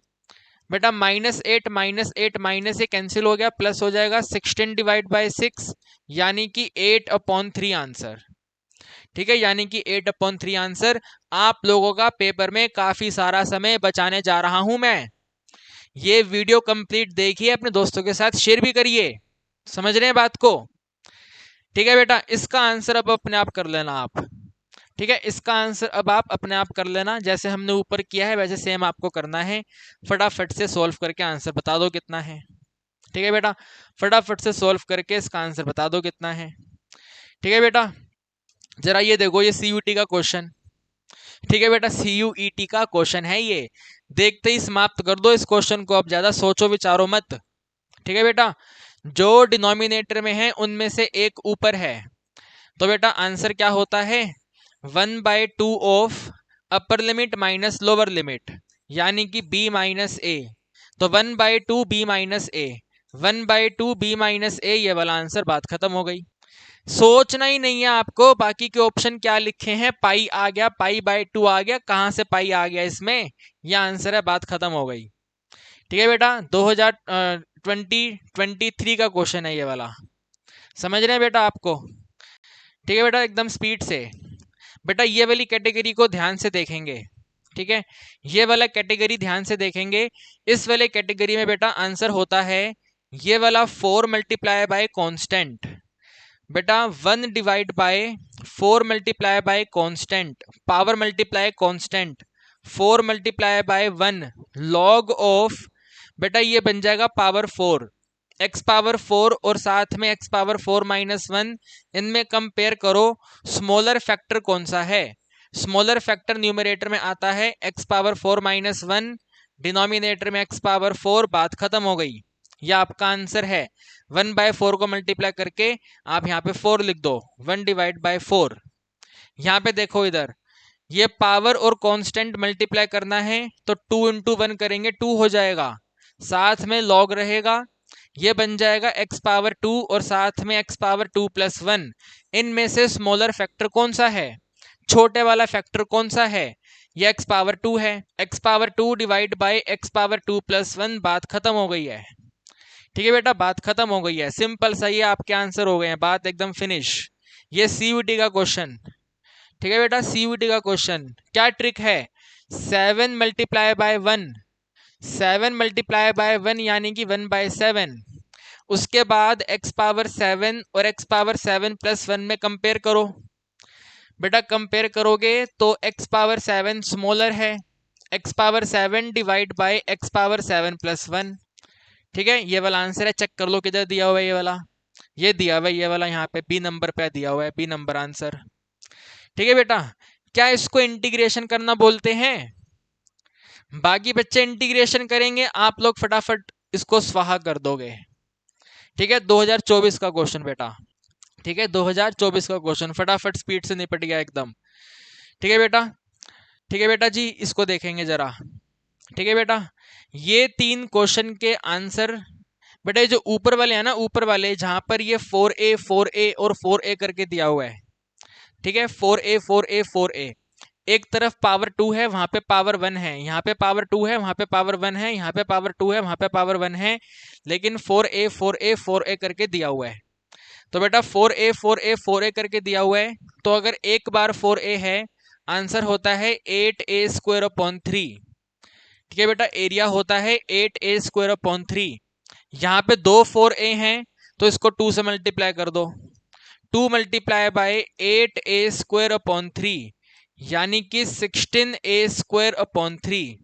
बेटा -8 माइनस ये कैंसिल हो गया, प्लस हो जाएगा 16 डिवाइड बाय 6, यानी कि 8/3 आंसर। ठीक है, यानी कि 8/3 आंसर। आप लोगों का पेपर में काफी सारा समय बचाने जा रहा हूं मैं। ये वीडियो कंप्लीट देखिए, अपने दोस्तों के साथ शेयर भी करिए, समझ रहे हैं बात को। ठीक है बेटा, इसका आंसर अब अपने आप कर लेना आप। ठीक है, इसका आंसर अब आप अपने आप कर लेना, जैसे हमने ऊपर किया है वैसे सेम आपको करना है। फटाफट से सॉल्व करके आंसर बता दो कितना है। ठीक है बेटा, फटाफट से सॉल्व करके इसका आंसर बता दो कितना है। ठीक है बेटा, जरा ये देखो, ये सीयूटी का क्वेश्चन। ठीक है बेटा, सीयूईटी का क्वेश्चन है ये, देखते ही समाप्त कर दो इस क्वेश्चन को, अब ज्यादा सोचो विचारो मत। ठीक है बेटा, जो डिनोमिनेटर में है उनमें से एक ऊपर है, तो बेटा आंसर क्या होता है 1/2 of upper limit minus lower limit, यानी कि b माइनस ए, तो 1/2 b माइनस ए, 1/2 b माइनस ए, ये वाला आंसर, बात खत्म हो गई। सोचना ही नहीं है आपको, बाकी के ऑप्शन क्या लिखे हैं, पाई आ गया, पाई/2 आ गया, कहां से पाई आ गया इसमें, यह आंसर है, बात खत्म हो गई। ठीक है बेटा, 2023 का क्वेश्चन है ये वाला, समझ रहे हैं बेटा आपको। ठीक है बेटा, एकदम स्पीड से। बेटा ये वाली कैटेगरी को ध्यान से देखेंगे। ठीक है, ये वाला कैटेगरी ध्यान से देखेंगे, इस वाले कैटेगरी में बेटा आंसर होता है ये वाला 4 मल्टीप्लाई बाय कांस्टेंट। बेटा 1 divide by 4 multiply by constant, power multiply constant, 4 multiply by 1 log of, बेटा ये बन जाएगा पावर 4, x पावर 4 और साथ में x पावर 4 माइनस 1, इनमें कंपेयर करो स्मॉलर फैक्टर कौन सा है। स्मॉलर फैक्टर न्यूमरेटर में आता है x पावर 4 माइनस 1, डिनोमिनेटर में x पावर 4, बात खत्म हो गई। यह आपका आंसर है। 1/4 को मल्टीप्लाई करके आप यहाँ पे 4 लिख दो, 1 डिवाइड बाय 4। यहाँ पे देखो इधर, ये पावर और कांस्टेंट मल्टीप्लाई करना है, तो 2 × 1 करेंगे, 2 हो जाएगा, साथ में लॉग रहेगा, ये बन जाएगा x पावर 2 और साथ में x पावर 2 + 1। इनमें से स्मॉलर फैक्टर कौन सा है, छोटे वाला फैक्टर कौन सा है, ये x पावर 2 है, x power 2 divide bye x power 2 + 1, बात खत्म हो गई है। ठीक है बेटा, बात खत्म हो गई है, सिंपल सा, ये आपके आंसर हो गए हैं, बात एकदम फिनिश। ये सीयूटी का क्वेश्चन। ठीक है बेटा, सीयूटी का क्वेश्चन, क्या ट्रिक है, 7 मल्टीप्लाई बाय 1, 7 मल्टीप्लाई बाय 1 यानी कि 1/7, उसके बाद x पावर 7 और x पावर 7 + 1 में कंपेयर करो। बेटा कंपेयर करोगे तो x पावर 7 स्मॉलर है, x power 7 divide by x power 7 + 1। ठीक है, ये वाला आंसर है, चेक कर लो किधर दिया हुआ है ये वाला। ये दिया हुआ है, ये वाला यहाँ पे बी नंबर पे दिया हुआ है, बी नंबर आंसर। ठीक है बेटा, क्या इसको इंटीग्रेशन करना बोलते हैं? बाकी बच्चे इंटीग्रेशन करेंगे, आप लोग फटाफट इसको स्वाहा कर दोगे। ठीक है, 2024 का क्वेश्चन बेटा। ठीक है, 2024 का क्वेश्चन, फटाफट स्पीड से निपट गया एकदम। ठीक है बेटा, ठीक है बेटा जी, इसको देखेंगे जरा। ठीक है बेटा, ये 3 क्वेश्चन के आंसर बेटा, ये जो ऊपर वाले हैं ना, ऊपर वाले जहां पर ये 4A 4A और 4A करके दिया हुआ है। ठीक है, 4A 4A 4A, एक तरफ पावर 2 है, वहां पे पावर 1 है, यहाँ पे पावर 2 है, वहां पे पावर 1 है, यहाँ पे पावर 2 है, वहां पे पावर 1 है, लेकिन 4A 4A 4A करके दिया हुआ है। तो बेटा 4A 4A 4A करके दिया हुआ है, तो अगर एक बार 4A है, आंसर होता है 8A² अपॉन 3। ठीक है बेटा, एरिया होता है 8A² अपॉन 3। यहाँ पे दो 4A हैं, तो इसको 2 से मल्टीप्लाई कर दो, 2 मल्टीप्लाई बाय 8A² अपॉन 3, यानी कि 16A² अपॉन 3।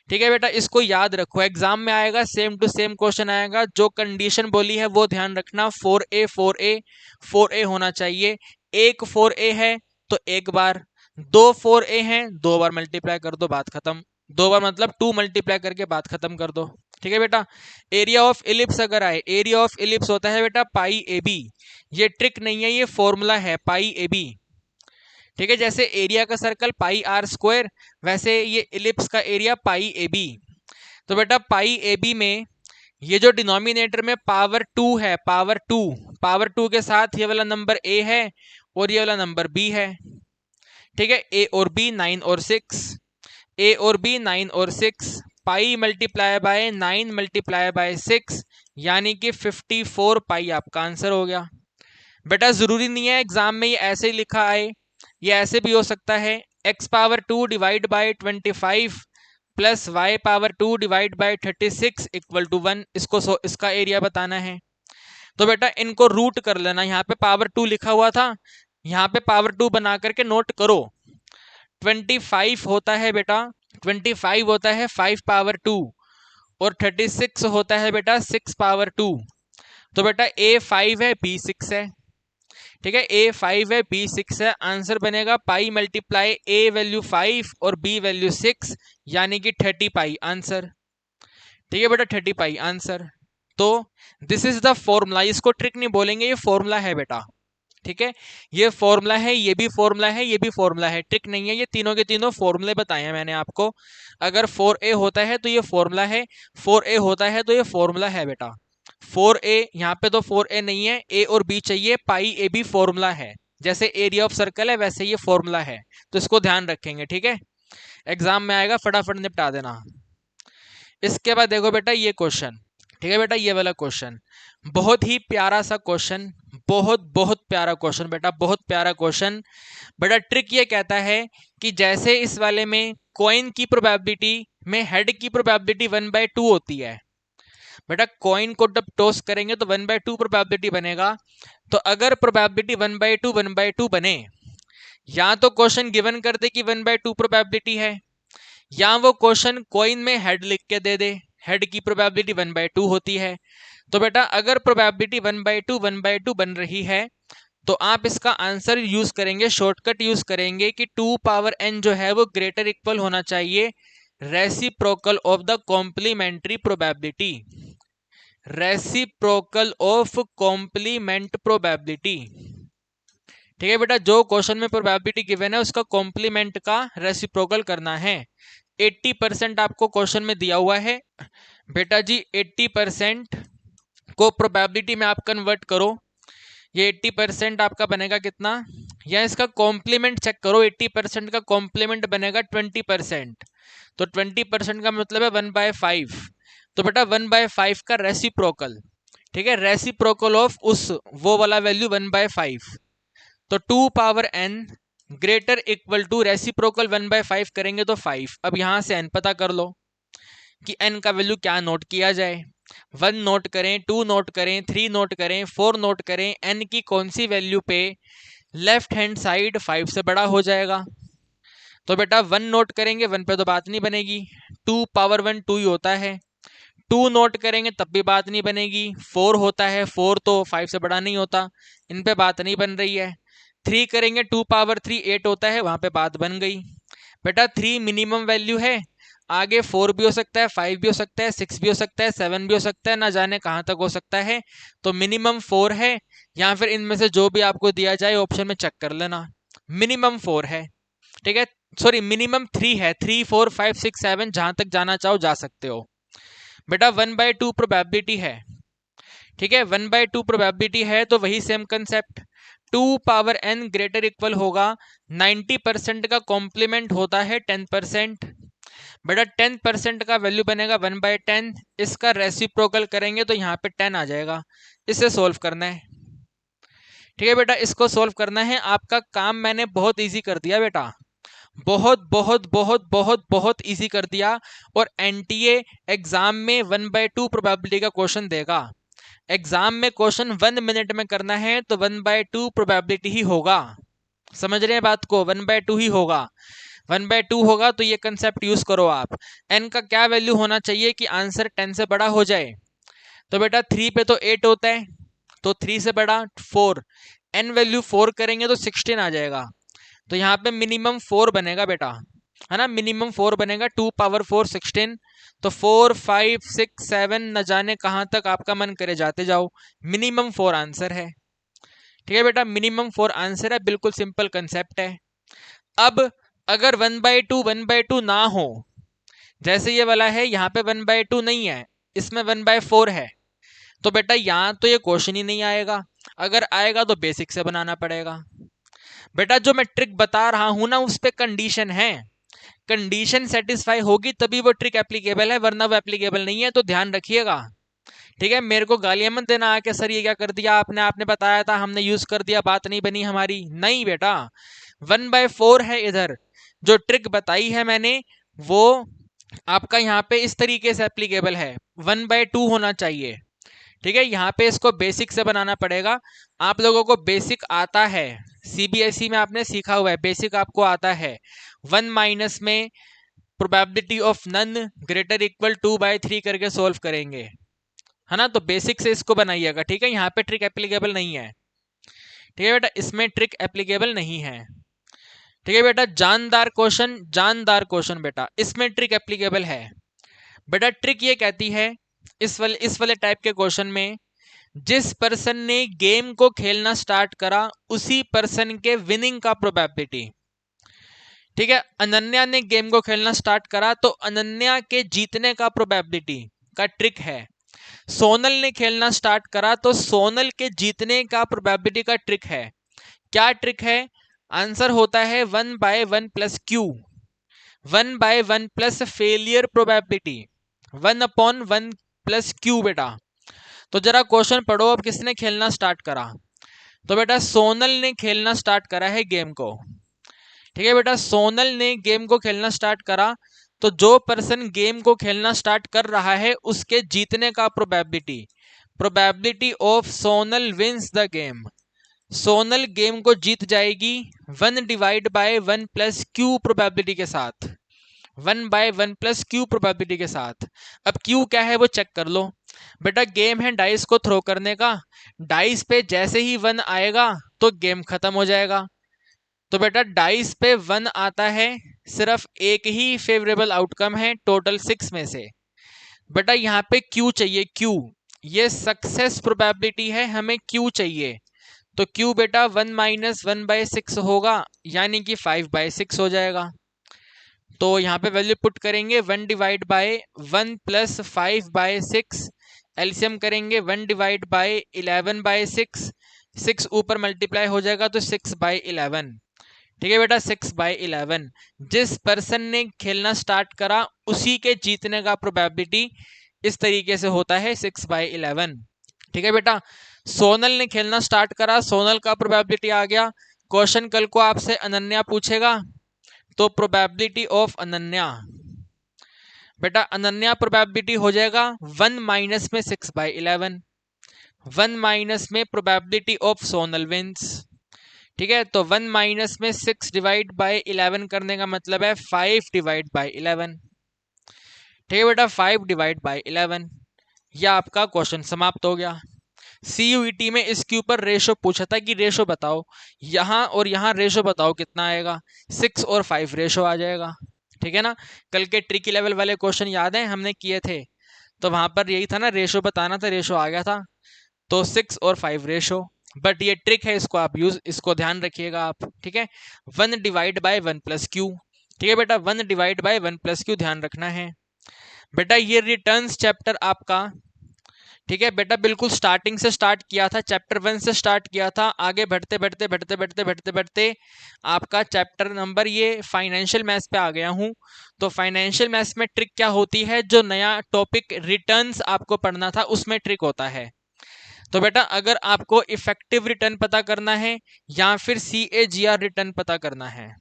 ठीक है बेटा, इसको याद रखो, एग्जाम में आएगा, सेम टू सेम क्वेश्चन आएगा, जो कंडीशन बोली है वो ध्यान रखना, 4A 4A 4A होना चाहिए। एक 4A है तो एक बार, दो 4A हैं 2 बार मल्टीप्लाई कर दो, बात खत्म। 2 बार मतलब 2 मल्टीप्लाई करके बात खत्म कर दो। ठीक है बेटा, एरिया ऑफ इलिप्स अगर आए, एरिया ऑफ इलिप्स होता है बेटा पाई AB। ये ट्रिक नहीं है, ये फॉर्मूला है पाई AB। ठीक है, जैसे एरिया का सर्कल पाई R², वैसे ये इलिप्स का एरिया पाई AB। तो बेटा पाई AB में ये जो डिनोमिनेटर में पावर 2 है, पावर 2 के साथ ये वाला नंबर A है और ये वाला नंबर B है। ठीक है, A और B 9 और 6, A और B 9 और 6, पाई मल्टीप्लाई बाय 9 मल्टीप्लाई बाय 6, यानी कि 54 पाई आपका आंसर हो गया। बेटा जरूरी नहीं है एग्जाम में ये ऐसे ही लिखा आए, ये ऐसे भी हो सकता है, x power 2 divide by 25 plus y power 2 divide by 36 equal to 1, इसका एरिया बताना है। तो बेटा इनको रूट कर लेना, यहाँ पे पावर 2 लिखा हुआ था, यहाँ पे पावर 2 बना करके नोट करो। 25 होता है बेटा, 25 होता है 5 पावर 2, और 36 होता है बेटा 6 पावर 2। तो बेटा A 5 है, B 6 है। ठीक है, A 5 है, B 6 है, आंसर बनेगा पाई मल्टीप्लाई A वैल्यू 5 और B वैल्यू 6, यानी कि 30 पाई आंसर। ठीक है बेटा, 30 पाई आंसर। तो दिस इज द फॉर्मूला, इसको ट्रिक नहीं बोलेंगे, ये फॉर्मूला है बेटा। ठीक है, ये फॉर्मूला है, ये भी फॉर्मूला है, ये भी फॉर्मूला है, ट्रिक नहीं है, ये तीनों के तीनों फॉर्मूले बताए हैं मैंने आपको। अगर 4A होता है तो ये फॉर्मूला है, 4A होता है तो ये फॉर्मूला है बेटा। 4A, यहाँ पे तो 4A नहीं है, A और B चाहिए, पाई AB फॉर्मूला है, जैसे एरिया ऑफ सर्कल है वैसे ये फॉर्मूला है, तो इसको ध्यान रखेंगे। ठीक है, एग्जाम में आएगा, फटाफट निपटा देना। इसके बाद देखो बेटा ये क्वेश्चन। ठीक है बेटा, ये वाला क्वेश्चन बहुत ही प्यारा सा क्वेश्चन, बहुत बहुत प्यारा क्वेश्चन बेटा, बहुत प्यारा क्वेश्चन। बेटा ट्रिक ये कहता है कि जैसे इस वाले में कॉइन की प्रोबेबिलिटी में हेड की प्रोबेबिलिटी 1/2 होती है। बेटा कॉइन को जब टॉस करेंगे तो 1/2 प्रोबेबिलिटी बनेगा। तो अगर प्रोबेबिलिटी 1/2 बने, या तो क्वेश्चन गिवन कर दे कि 1/2 प्रोबेबिलिटी है, या वो क्वेश्चन कॉइन में हेड लिख के दे दे, हेड की प्रोबेबिलिटी 1/2 होती है। तो बेटा अगर प्रोबेबिलिटी 1/2 बन रही है, तो आप इसका आंसर यूज करेंगे, शॉर्टकट यूज करेंगे कि 2 पावर n जो है वो ग्रेटर इक्वल होना चाहिए reciprocal of the complementary probability, reciprocal of complement probability. ठीक है बेटा, जो क्वेश्चन में प्रोबेबिलिटी गिवन है उसका कॉम्प्लीमेंट का रेसिप्रोकल करना है। 80% आपको क्वेश्चन में दिया हुआ है बेटा जी, 80% को प्रोबेबिलिटी में आप कन्वर्ट करो, ये 80% आपका बनेगा कितना, या इसका कॉम्प्लीमेंट चेक करो, 80% का कॉम्प्लीमेंट बनेगा 20%, तो 20% का मतलब है 1/5। तो बेटा 1/5 का रेसिप्रोकल, ठीक है, रेसिप्रोकल ऑफ उस वो वाला वैल्यू 1/5, तो 2 power n greater equal to reciprocal 1/5 करेंगे तो 5। अब यहां से n पता कर लो कि n का वैल्यू क्या नोट किया जाए, 1 नोट करें, 2 नोट करें, 3 नोट करें, 4 नोट करें, n की कौन सी वैल्यू पे लेफ्ट हैंड साइड 5 से बड़ा हो जाएगा। तो बेटा 1 नोट करेंगे, 1 पे तो बात नहीं बनेगी, 2 पावर 1 2 ही होता है, 2 नोट करेंगे तब भी बात नहीं बनेगी, 4 होता है, 4 तो 5 से बड़ा नहीं होता, इन पे बात नहीं बन रही है। 3 करेंगे 2 पावर 3 8 होता है, वहां पे बात बन गई। बेटा 3 मिनिमम वैल्यू है, आगे 4 भी हो सकता है, 5 भी हो सकता है, 6 भी हो सकता है, 7 भी हो सकता है, ना जाने कहां तक हो सकता है। तो मिनिमम 4 है, या फिर इनमें से जो भी आपको दिया जाए ऑप्शन में चेक कर लेना। मिनिमम 4 है, ठीक है, सॉरी मिनिमम 3 है, 3 4 5 6 7 जहां तक जाना चाहो जा सकते हो। बेटा 1/2 प्रोबेबिलिटी है, ठीक है, 1/2 प्रोबेबिलिटी है, तो वही same concept, 2 power n greater equal होगा 90% का कॉम्प्लीमेंट होता है 10%। बेटा 10% का वैल्यू बनेगा 1/10, इसका रेसिप्रोकल करेंगे तो यहाँ पे 10 आ जाएगा। इसे सोल्व करना है, ठीक है बेटा, इसको सोल्व करना है। आपका काम मैंने बहुत इजी कर दिया बेटा, बहुत बहुत बहुत बहुत बहुत इजी कर दिया। और एनटीए एग्जाम में 1/2 प्रोबेबिलिटी का क्वेश्चन देगा। एग्जाम में क्वेश्चन 1 मिनट में करना है तो 1/2 प्रोबेबिलिटी ही होगा। समझ रहे हैं बात को, 1/2 ही होगा। 1/2 होगा तो ये कंसेप्ट यूज करो आप। एन का क्या वैल्यू होना चाहिए कि आंसर 10 से बड़ा हो जाए? तो बेटा 3 पे तो 8 होता है, तो 3 से बड़ा 4, एन वैल्यू 4 करेंगे तो 16 आ जाएगा। तो यहाँ पे मिनिमम 4 बनेगा बेटा, है ना, मिनिमम 4 बनेगा, 2 पावर 4 16। तो 4 5 6 7 न जाने कहाँ तक आपका मन करे जाते जाओ, मिनिमम 4 आंसर है। ठीक है बेटा, मिनिमम 4 आंसर है, बिल्कुल सिंपल कंसेप्ट है। अब अगर 1/2 ना हो, जैसे ये वाला है, यहाँ पे 1/2 नहीं है, इसमें 1/4 है, तो बेटा यहाँ तो ये क्वेश्चन ही नहीं आएगा। अगर आएगा तो बेसिक से बनाना पड़ेगा। बेटा जो मैं ट्रिक बता रहा हूं ना, उस पे कंडीशन है, कंडीशन सेटिस्फाई होगी तभी वो ट्रिक एप्लीकेबल है, वरना वो एप्लीकेबल नहीं है, तो ध्यान रखिएगा। ठीक है, मेरे को गालियां मत देना आके, सर ये क्या कर दिया आपने, आपने बताया था, हमने यूज कर दिया, बात नहीं बनी हमारी। नहीं बेटा, 1/4 है इधर, जो ट्रिक बताई है मैंने वो आपका यहाँ पे इस तरीके से एप्लीकेबल है, 1/2 होना चाहिए। ठीक है, यहाँ पे इसको बेसिक से बनाना पड़ेगा। आप लोगों को बेसिक आता है, सीबीएसई में आपने सीखा हुआ है, बेसिक आपको आता है। 1 माइनस में probability of none greater equal 2/3 करके सोल्व करेंगे, है ना, तो बेसिक से इसको बनाइएगा। ठीक है, यहाँ पे ट्रिक एप्लीकेबल नहीं है। ठीक है बेटा, इसमें ट्रिक एप्लीकेबल नहीं है। ठीक है बेटा, जानदार क्वेश्चन, जानदार क्वेश्चन बेटा, इसमें ट्रिक एप्लीकेबल है। बेटा ट्रिक ये कहती है इस वाले टाइप के क्वेश्चन में, जिस पर्सन ने गेम को खेलना स्टार्ट करा उसी पर्सन के विनिंग का प्रोबेबिलिटी। ठीक है, अनन्या ने गेम को खेलना स्टार्ट करा तो अनन्या के जीतने का प्रोबेबिलिटी का ट्रिक है। सोनल ने खेलना स्टार्ट करा तो सोनल के जीतने का प्रोबेबिलिटी का ट्रिक है। क्या ट्रिक है? आंसर होता है 1/1 plus Q, 1/1 plus failure probability, 1/1 plus Q बेटा। तो जरा क्वेश्चन पढ़ो, अब किसने खेलना स्टार्ट करा? तो बेटा सोनल ने खेलना स्टार्ट करा है गेम को। ठीक है बेटा, सोनल ने गेम को खेलना स्टार्ट करा, तो जो पर्सन गेम को खेलना स्टार्ट कर रहा है उसके जीतने का probability, probability of Sonal wins the game, Sonal game को जीत जाएगी 1/1 प्लस क्यू प्रोबेबिलिटी के साथ, 1/1 प्लस क्यू प्रोबेबिलिटी के साथ। अब क्यू क्या है वो चेक कर लो। बेटा गेम है डाइस को थ्रो करने का, डाइस पे जैसे ही 1 आएगा तो गेम खत्म हो जाएगा। तो बेटा डाइस पे 1 आता है, सिर्फ एक ही फेवरेबल आउटकम है टोटल 6 में से। बेटा यहाँ पे क्यू चाहिए, क्यू, ये सक्सेस प्रोबेबिलिटी है, हमें क्यू चाहिए। तो क्यू बेटा 1 माइनस 1/6 होगा, यानी कि 5/6 हो जाएगा। तो यहाँ पे वैल्यू पुट करेंगे, 1/1 प्लस 5/6, एलसीएम करेंगे 1/11/6, 6 ऊपर मल्टीप्लाई हो जाएगा तो 6/11। ठीक है बेटा, 6/11 जिस पर्सन ने खेलना स्टार्ट करा उसी के जीतने का प्रोबेबिलिटी इस तरीके से होता है 6/11। ठीक है बेटा, सोनल ने खेलना स्टार्ट करा, सोनल का प्रोबेबिलिटी आ गया। क्वेश्चन कल को आपसे अनन्या पूछेगा, तो प्रोबेबिलिटी ऑफ अनन्या, बेटा अनन्या प्रोबेबिलिटी हो जाएगा 1 माइनस में 6/11, 1 माइनस में प्रोबेबिलिटी ऑफ सोनल विंस। ठीक है, तो 1 माइनस में 6/11 करने का मतलब है 5/11। ठीक है बेटा, 5/11। ये आपका क्वेश्चन समाप्त हो गया। CUET में इसके ऊपर रेशो पूछा था कि रेशो बताओ, यहाँ और यहाँ रेशो बताओ कितना आएगा, 6 और 5 रेशो आ जाएगा। ठीक है ना। कल के ट्रिकी लेवल वाले क्वेश्चन याद है हमने किए थे, तो वहां पर यही था ना, रेशो बताना था, रेशो आ गया था। तो 6 और 5 रेशो, बट ये ट्रिक है, इसको आप इसको ध्यान रखिएगा आप। ठीक है, 1 डिवाइड बाय 1 प्लस क्यू। ठीक है बेटा, 1 डिवाइड बाय 1 प्लस क्यू ध्यान रखना है बेटा। ये रिटर्न्स चैप्टर आपका, ठीक है बेटा, बिल्कुल स्टार्टिंग से स्टार्ट किया था, चैप्टर 1 से स्टार्ट किया था, आगे बढ़ते बढ़ते बढ़ते बढ़ते बढ़ते बढ़ते आपका चैप्टर नंबर ये फाइनेंशियल मैथ्स पे आ गया हूं। तो फाइनेंशियल मैथ्स में ट्रिक क्या होती है, जो नया टॉपिक रिटर्न्स आपको पढ़ना था उसमें ट्रिक होता है। तो बेटा अगर आपको इफेक्टिव रिटर्न पता करना है या फिर CAGR रिटर्न पता करना है,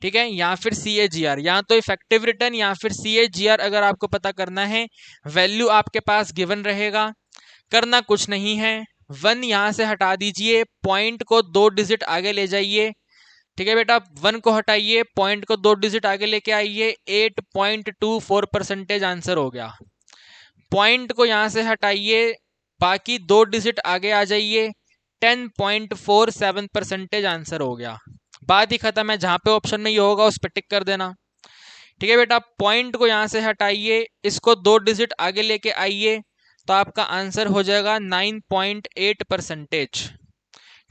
ठीक है, या फिर CAGR, या तो इफेक्टिव रिटर्न या फिर CAGR अगर आपको पता करना है, वैल्यू आपके पास गिवन रहेगा, करना कुछ नहीं है, 1 यहां से हटा दीजिए, पॉइंट को 2 डिजिट आगे ले जाइए। ठीक है बेटा, 1 को हटाइए, पॉइंट को 2 डिजिट आगे लेके आइए, 8.24% आंसर हो गया। पॉइंट को यहां से हटाइए, बाकी 2 डिजिट आगे आ जाइए, 10.47% आंसर हो गया। बात ही खत्म है, जहां पे ऑप्शन में ये होगा उस पर टिक कर देना। ठीक है बेटा, पॉइंट को यहां से हटाइए, इसको 2 डिजिट आगे लेके आइए, तो आपका आंसर हो जाएगा 9.8%।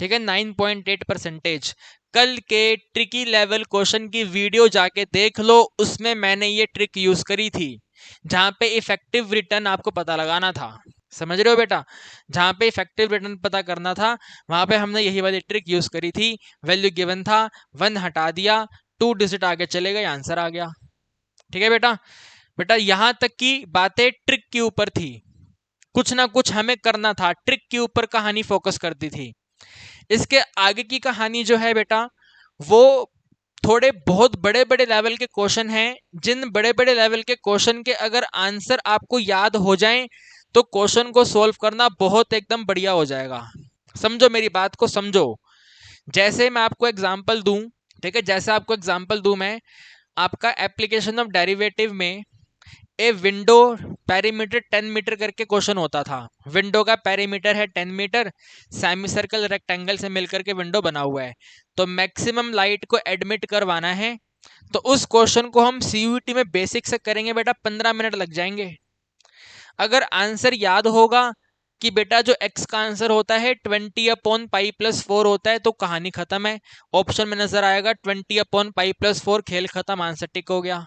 ठीक है, 9.8%। कल के ट्रिकी लेवल क्वेश्चन की वीडियो जाके देख लो, उसमें मैंने ये ट्रिक यूज करी थी, जहां पे इफेक्टिव रिटर्न आपको पता लगाना था। समझ रहे हो बेटा, जहां पे इफेक्टिव रिटर्न पता करना था वहां पे हमने यही वाली ट्रिक यूज करी थी। वैल्यू गिवन था, 1 हटा दिया, 2 डिजिट आगे चले गए, आंसर आ गया। ठीक है बेटा, बेटा यहां तक की बातें ट्रिक के ऊपर थी, कुछ ना कुछ हमें करना था, ट्रिक के ऊपर कहानी फोकस करती थी। इसके आगे की कहानी जो है बेटा, वो थोड़े बहुत बड़े बड़े लेवल के क्वेश्चन हैं, जिन बड़े बड़े लेवल के क्वेश्चन के अगर आंसर आपको याद हो जाएं तो क्वेश्चन को सॉल्व करना बहुत एकदम बढ़िया हो जाएगा। समझो मेरी बात को, समझो। जैसे मैं आपको एग्जांपल दूं, ठीक है, जैसे आपको एग्जांपल दूं मैं, आपका एप्लीकेशन ऑफ डेरिवेटिव में ए विंडो पेरीमीटर 10 मीटर करके क्वेश्चन होता था। विंडो का पेरीमीटर है 10 मीटर, सेमी सर्कल रेक्टेंगल से मिलकर के विंडो बना हुआ है, तो मैक्सिमम लाइट को एडमिट करवाना है। तो उस क्वेश्चन को हम CUET में बेसिक से करेंगे बेटा, 15 मिनट लग जाएंगे। अगर आंसर याद होगा कि बेटा जो x का आंसर होता है 20/π+4 होता है, तो कहानी खत्म है। ऑप्शन में नजर आएगा 20/π+4, खेल खत्म, आंसर टिक हो गया।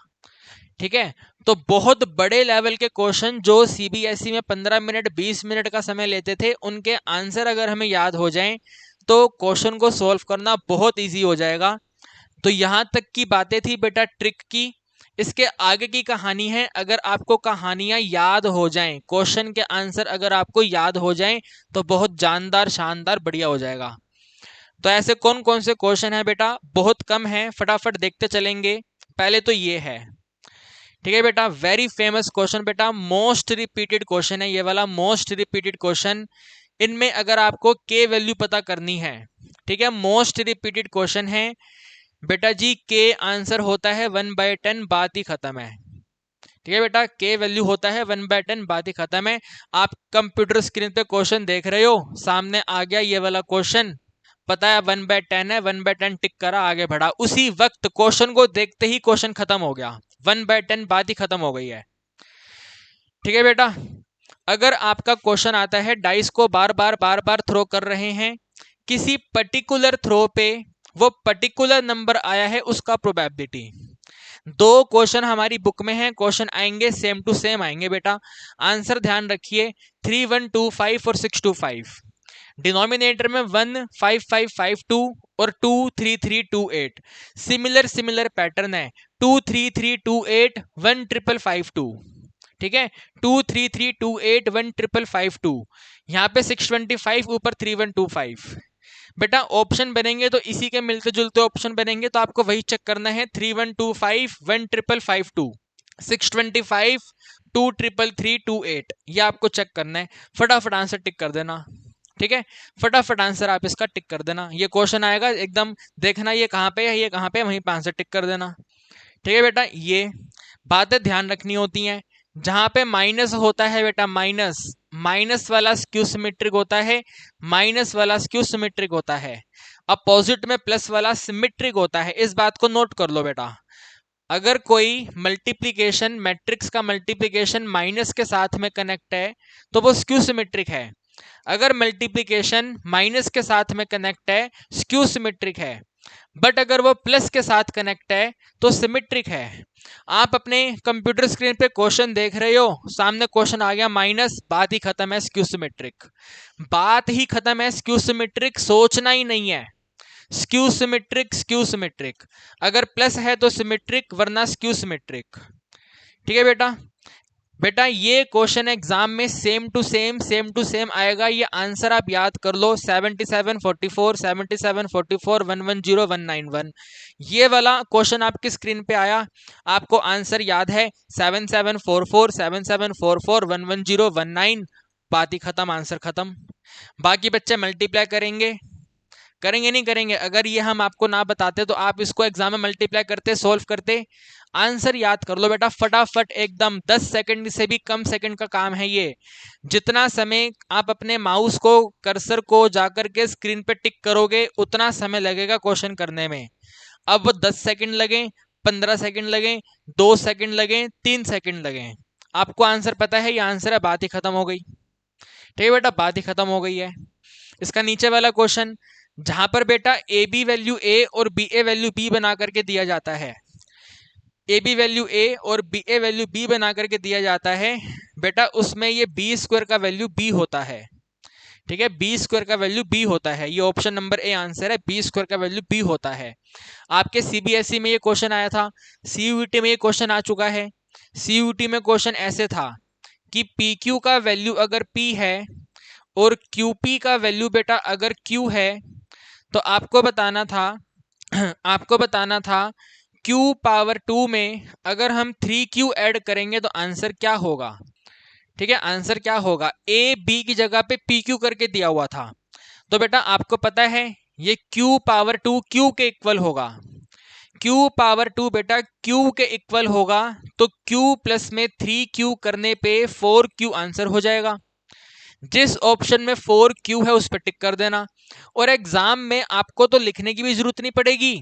ठीक है, तो बहुत बड़े लेवल के क्वेश्चन जो CBSE में 15 मिनट 20 मिनट का समय लेते थे, उनके आंसर अगर हमें याद हो जाएं तो क्वेश्चन को सॉल्व करना बहुत इजी हो जाएगा। तो यहां तक की बातें थी बेटा ट्रिक की। इसके आगे की कहानी है, अगर आपको कहानियां याद हो जाएं, क्वेश्चन के आंसर अगर आपको याद हो जाएं, तो बहुत जानदार शानदार बढ़िया हो जाएगा। तो ऐसे कौन कौन से क्वेश्चन है बेटा, बहुत कम है, फटाफट देखते चलेंगे। पहले तो ये है, ठीक है बेटा, वेरी फेमस क्वेश्चन बेटा, मोस्ट रिपीटेड क्वेश्चन है ये वाला, मोस्ट रिपीटेड क्वेश्चन। इनमें अगर आपको के वैल्यू पता करनी है, ठीक है, मोस्ट रिपीटेड क्वेश्चन है बेटा जी, के आंसर होता है 1/10, बात ही खत्म है। ठीक है बेटा, के वैल्यू होता है 1/10, बात ही खत्म है। आप कंप्यूटर स्क्रीन पे क्वेश्चन देख रहे हो, सामने आ गया ये वाला क्वेश्चन, पता है 1/10 है, 1/10 टिक करा, आगे बढ़ा, उसी वक्त क्वेश्चन को देखते ही क्वेश्चन खत्म हो गया, 1/10 बात ही खत्म हो गई है। ठीक है बेटा, अगर आपका क्वेश्चन आता है, डाइस को बार बार थ्रो कर रहे हैं, किसी पर्टिकुलर थ्रो पे वो पर्टिकुलर नंबर आया है, उसका प्रोबेबिलिटी। 2 क्वेश्चन हमारी बुक में है, क्वेश्चन आएंगे सेम टू सेम आएंगे बेटा, आंसर ध्यान रखिए, 3125 और 625। डिनोमिनेटर में 15552 और 23328, सिमिलर सिमिलर पैटर्न है, 23328 15552। ठीक है, 23328 15552, यहाँ पे 625 ऊपर 3125। बेटा ऑप्शन बनेंगे तो इसी के मिलते जुलते ऑप्शन बनेंगे, तो आपको वही चेक करना है, 3125 15552, 625 23338, ये आपको चेक करना है। फटाफट आंसर टिक कर देना। ठीक है, फटाफट आंसर आप इसका टिक कर देना। ये क्वेश्चन आएगा एकदम देखना ये कहाँ पे है, ये कहाँ पे है, वहीं पे आंसर टिक कर देना। ठीक है बेटा, ये बातें ध्यान रखनी होती हैं। जहां पे माइनस होता है बेटा, माइनस, माइनस वाला स्क्यू सिमेट्रिक होता है, माइनस वाला स्क्यू सिमेट्रिक होता है। अपोजिट में प्लस वाला सिमेट्रिक होता है। इस बात को नोट कर लो बेटा। अगर कोई मल्टीप्लिकेशन, मैट्रिक्स का मल्टीप्लिकेशन माइनस के साथ में कनेक्ट है तो वो स्क्यू सिमेट्रिक है। अगर मल्टीप्लिकेशन माइनस के साथ में कनेक्ट है, स्क्यू सिमेट्रिक है। बट अगर वो प्लस के साथ कनेक्ट है तो सिमेट्रिक है। आप अपने कंप्यूटर स्क्रीन पे क्वेश्चन देख रहे हो, सामने क्वेश्चन आ गया माइनस, बात ही खत्म है, स्क्यू सिमेट्रिक। बात ही खत्म है, स्क्यू सिमेट्रिक, सोचना ही नहीं है। Skew symmetric, skew symmetric. अगर प्लस है तो सिमेट्रिक, वरना स्क्यू सिमेट्रिक। ठीक है बेटा। बेटा ये क्वेश्चन एग्जाम में सेम टू सेम आएगा। ये आंसर आप याद कर लो, 77 44 77 44 110 191। ये वाला क्वेश्चन आपकी स्क्रीन पे आया, आपको आंसर याद है 7744 7744 110 19। बात ही खत्म, आंसर खत्म। बाकी बच्चे मल्टीप्लाई करेंगे, करेंगे नहीं करेंगे? अगर ये हम आपको ना बताते तो आप इसको एग्जाम में मल्टीप्लाई करते, सोल्व करते। आंसर याद कर लो बेटा फटाफट, एकदम 10 सेकंड से भी कम सेकंड का काम है ये। जितना समय आप अपने माउस को, कर्सर को जाकर के स्क्रीन पे टिक करोगे, उतना समय लगेगा क्वेश्चन करने में। अब वो 10 सेकंड लगे, 15 सेकंड लगे, 2 सेकंड लगे, 3 सेकंड लगे, आपको आंसर पता है, ये आंसर है, बात ही खत्म हो गई। ठीक है बेटा, बात ही खत्म हो गई है। इसका नीचे वाला क्वेश्चन, जहां पर बेटा ए बी वैल्यू ए और बी ए वैल्यू बी बना करके दिया जाता है, ए बी वैल्यू ए और बी ए वैल्यू बी बना करके दिया जाता है बेटा, उसमें ये बी स्क्वायर का वैल्यू बी होता है। ठीक है, बी स्क्वायर का वैल्यू बी होता है। ये ऑप्शन नंबर ए आंसर है, बी स्क्वायर का वैल्यू बी होता है। आपके सीबीएसई में ये क्वेश्चन आया था, सीयूईटी में ये क्वेश्चन आ चुका है। सीयूईटी में क्वेश्चन ऐसे था कि पी क्यू का वैल्यू अगर पी है और क्यू पी का वैल्यू बेटा अगर क्यू है, तो आपको बताना था आपको बताना था q पावर 2 में अगर हम 3q ऐड करेंगे तो आंसर क्या होगा। ठीक है, आंसर क्या होगा। ए बी की जगह पे पी क्यू करके दिया हुआ था, तो बेटा आपको पता है ये q पावर 2 q के इक्वल होगा। q पावर 2 बेटा q के इक्वल होगा, तो q प्लस में 3q करने पे 4q आंसर हो जाएगा। जिस ऑप्शन में 4q है उस पर टिक कर देना। और एग्जाम में आपको तो लिखने की भी जरूरत नहीं पड़ेगी,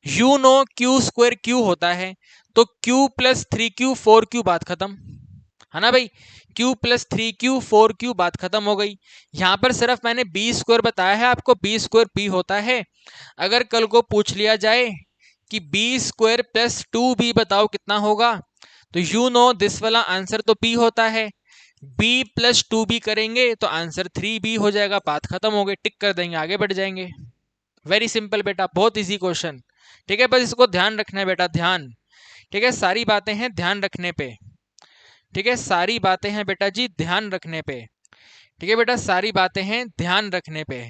you know Q square Q होता है, तो q प्लस 3q 4q, बात खत्म है ना भाई। q प्लस 3q 4q, बात खत्म हो गई। यहां पर सिर्फ मैंने बी स्क्वायर बताया है आपको, बी स्क्वायर बी होता है। अगर कल को पूछ लिया जाए कि बी स्क्वायर प्लस 2b बताओ कितना होगा, तो यू नो दिस वाला आंसर तो b होता है। b प्लस 2b करेंगे तो आंसर 3b हो जाएगा, बात खत्म हो गई, टिक कर देंगे, आगे बढ़ जाएंगे। वेरी सिंपल बेटा, बहुत इजी क्वेश्चन। ठीक है, बस इसको ध्यान रखना है बेटा, ध्यान। ठीक है, सारी बातें हैं ध्यान रखने पे। ठीक है, सारी बातें हैं बेटा जी ध्यान रखने पे। ठीक है बेटा, सारी बातें हैं ध्यान रखने पे।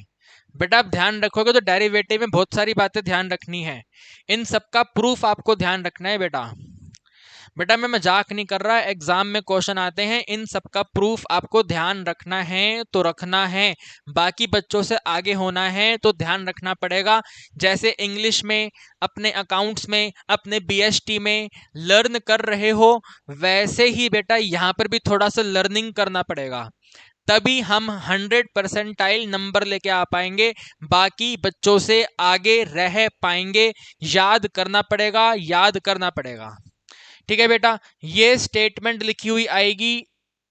बेटा आप ध्यान रखोगे तो डेरिवेटिव में बहुत सारी बातें ध्यान रखनी है, इन सबका प्रूफ आपको ध्यान रखना है बेटा। बेटा मैं मजाक नहीं कर रहा, एग्जाम में क्वेश्चन आते हैं, इन सब का प्रूफ आपको ध्यान रखना है तो रखना है। बाकी बच्चों से आगे होना है तो ध्यान रखना पड़ेगा। जैसे इंग्लिश में, अपने अकाउंट्स में, अपने बीएसटी में लर्न कर रहे हो, वैसे ही बेटा यहाँ पर भी थोड़ा सा लर्निंग करना पड़ेगा, तभी हम 100% नंबर लेके आ पाएंगे, बाकी बच्चों से आगे रह पाएंगे। याद करना पड़ेगा, याद करना पड़ेगा। ठीक है बेटा, ये स्टेटमेंट लिखी हुई आएगी,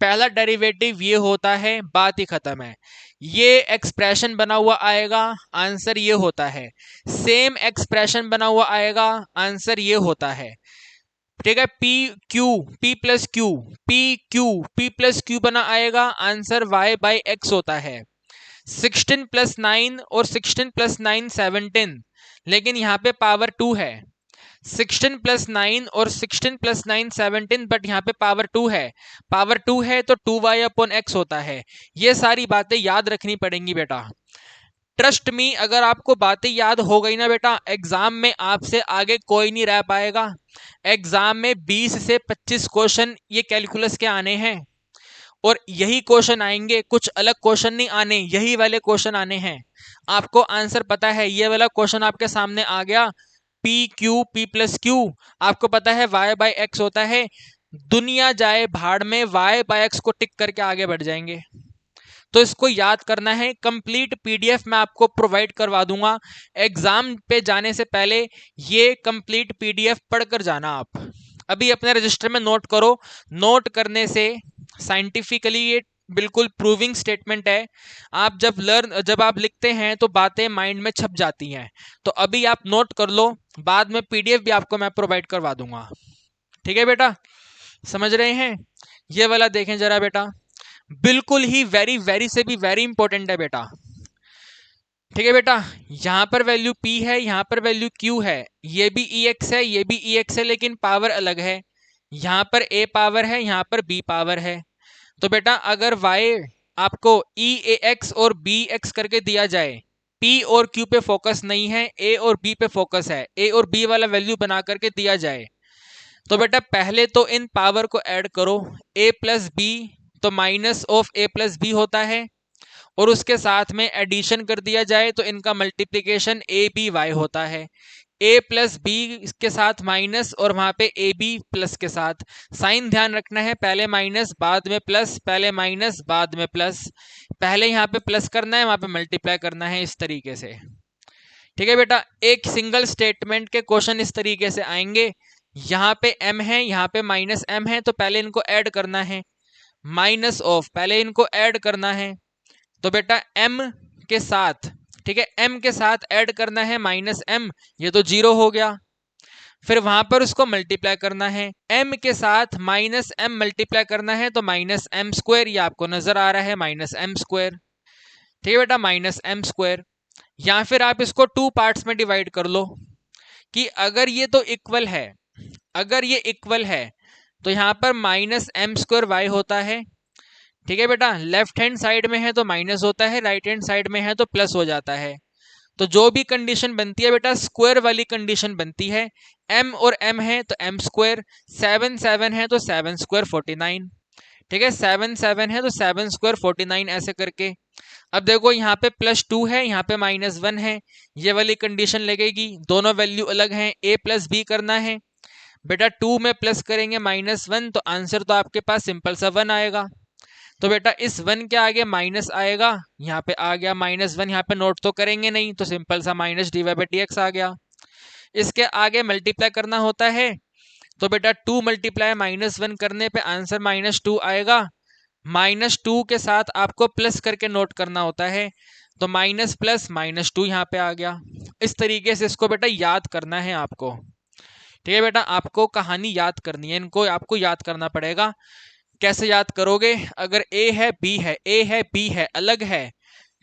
पहला डेरिवेटिव ये होता है, बात ही खत्म है। ये एक्सप्रेशन बना हुआ आएगा, आंसर ये होता है। सेम एक्सप्रेशन बना हुआ आएगा, आंसर ये होता है। ठीक है, P q, P plus Q, p q, P plus Q बना आएगा, आंसर y बाई एक्स होता है। 16 प्लस 9 और 16 प्लस 9 17, लेकिन यहाँ पे पावर 2 है। 16 प्लस 9 और 16 प्लस 9 17, बट यहाँ पे पावर 2 है। पावर 2 है तो 2y अपॉन एक्स होता है। ये सारी बातें याद रखनी पड़ेंगी बेटा, ट्रस्ट मी। अगर आपको बातें याद हो गई ना बेटा, एग्जाम में आपसे आगे कोई नहीं रह पाएगा। एग्जाम में 20 से 25 क्वेश्चन ये कैलकुलस के आने हैं, और यही क्वेश्चन आएंगे, कुछ अलग क्वेश्चन नहीं आने, यही वाले क्वेश्चन आने हैं। आपको आंसर पता है, ये वाला क्वेश्चन आपके सामने आ गया, P q, P plus Q, आपको पता है y बाई एक्स होता है। दुनिया जाए भाड़ में, y बाय एक्स को टिक करके आगे बढ़ जाएंगे। तो इसको याद करना है। कंप्लीट पीडीएफ मैं आपको प्रोवाइड करवा दूंगा एग्जाम पे जाने से पहले। ये कंप्लीट पीडीएफ पढ़कर जाना आप। अभी अपने रजिस्टर में नोट करो। नोट करने से साइंटिफिकली ये बिल्कुल प्रूविंग स्टेटमेंट है। आप जब आप लिखते हैं तो बातें माइंड में छप जाती हैं। तो अभी आप नोट कर लो, बाद में पीडीएफ भी आपको मैं प्रोवाइड करवा दूंगा। ठीक है बेटा, समझ रहे हैं? ये वाला देखें जरा बेटा, बिल्कुल ही वेरी वेरी से भी वेरी इंपॉर्टेंट है बेटा। ठीक है बेटा, यहां पर वैल्यू P है, यहां पर वैल्यू Q है, ये भी EX है, ये भी EX है, लेकिन पावर अलग है। यहां पर A पावर है, यहां पर B पावर है। तो बेटा अगर Y आपको EAX और BX करके दिया जाए, P और Q पे फोकस नहीं है, A और B पे फोकस है, A और B वाला वैल्यू बना करके दिया जाए, तो बेटा पहले तो इन पावर को ऐड करो। A प्लस बी, तो minus of A plus B होता है, और उसके साथ में एडिशन कर दिया जाए तो इनका मल्टीप्लिकेशन ए बी वाई होता है। ए प्लस बी के साथ माइनस, और वहां पे ए बी प्लस के साथ। साइन ध्यान रखना है, पहले माइनस बाद में प्लस, पहले माइनस बाद में प्लस। पहले यहाँ पे प्लस करना है, वहां पे मल्टीप्लाई करना है, इस तरीके से। ठीक है बेटा, एक सिंगल स्टेटमेंट के क्वेश्चन इस तरीके से आएंगे। यहाँ पे m है, यहाँ पे माइनस m है, तो पहले इनको ऐड करना है। माइनस ऑफ, पहले इनको ऐड करना है। तो बेटा m के साथ, ठीक है, m के साथ ऐड करना है माइनस m, ये तो जीरो हो गया। फिर वहां पर उसको मल्टीप्लाई करना है, m के साथ माइनस m मल्टीप्लाई करना है, तो माइनस m स्क्वायर, ये आपको नजर आ रहा है माइनस m स्क्वायर। ठीक है बेटा, माइनस m स्क्वायर। या फिर आप इसको टू पार्ट्स में डिवाइड कर लो कि अगर ये तो इक्वल है, अगर ये इक्वल है तो यहां पर माइनस m स्क्वायर वाई होता है। ठीक है बेटा, लेफ्ट हैंड साइड में है तो माइनस होता है, राइट हैंड साइड में है तो प्लस हो जाता है। तो जो भी कंडीशन बनती है बेटा, स्क्वायर वाली कंडीशन बनती है। m और m है तो m स्क्वायर, 7 7 है तो 7 स्क्वायर 49। ठीक है, 7 7 है तो 7 स्क्वायर 49, ऐसे करके। अब देखो यहाँ पे +2 है, यहाँ पे -1 है, ये वाली कंडीशन लगेगी। दोनों वैल्यू अलग हैं, a प्लस बी करना है बेटा। 2 में प्लस करेंगे -1, तो आंसर तो आपके पास सिंपल सा 1 आएगा। तो बेटा इस 1 के आगे माइनस आएगा, यहाँ पे आ गया -1, यहाँ पे नोट तो करेंगे नहीं, तो सिंपल सा माइनस dy/dx आ गया। इसके आगे मल्टीप्लाई करना होता है, तो बेटा 2 मल्टीप्लाई -1 करने पे आंसर -2 आएगा। -2 के साथ आपको प्लस करके नोट करना होता है, तो माइनस प्लस -2 यहाँ पे आ गया। इस तरीके से इसको बेटा याद करना है आपको। ठीक है बेटा, आपको कहानी याद करनी है, इनको आपको याद करना पड़ेगा। कैसे याद करोगे? अगर a है b है, a है b है, अलग है,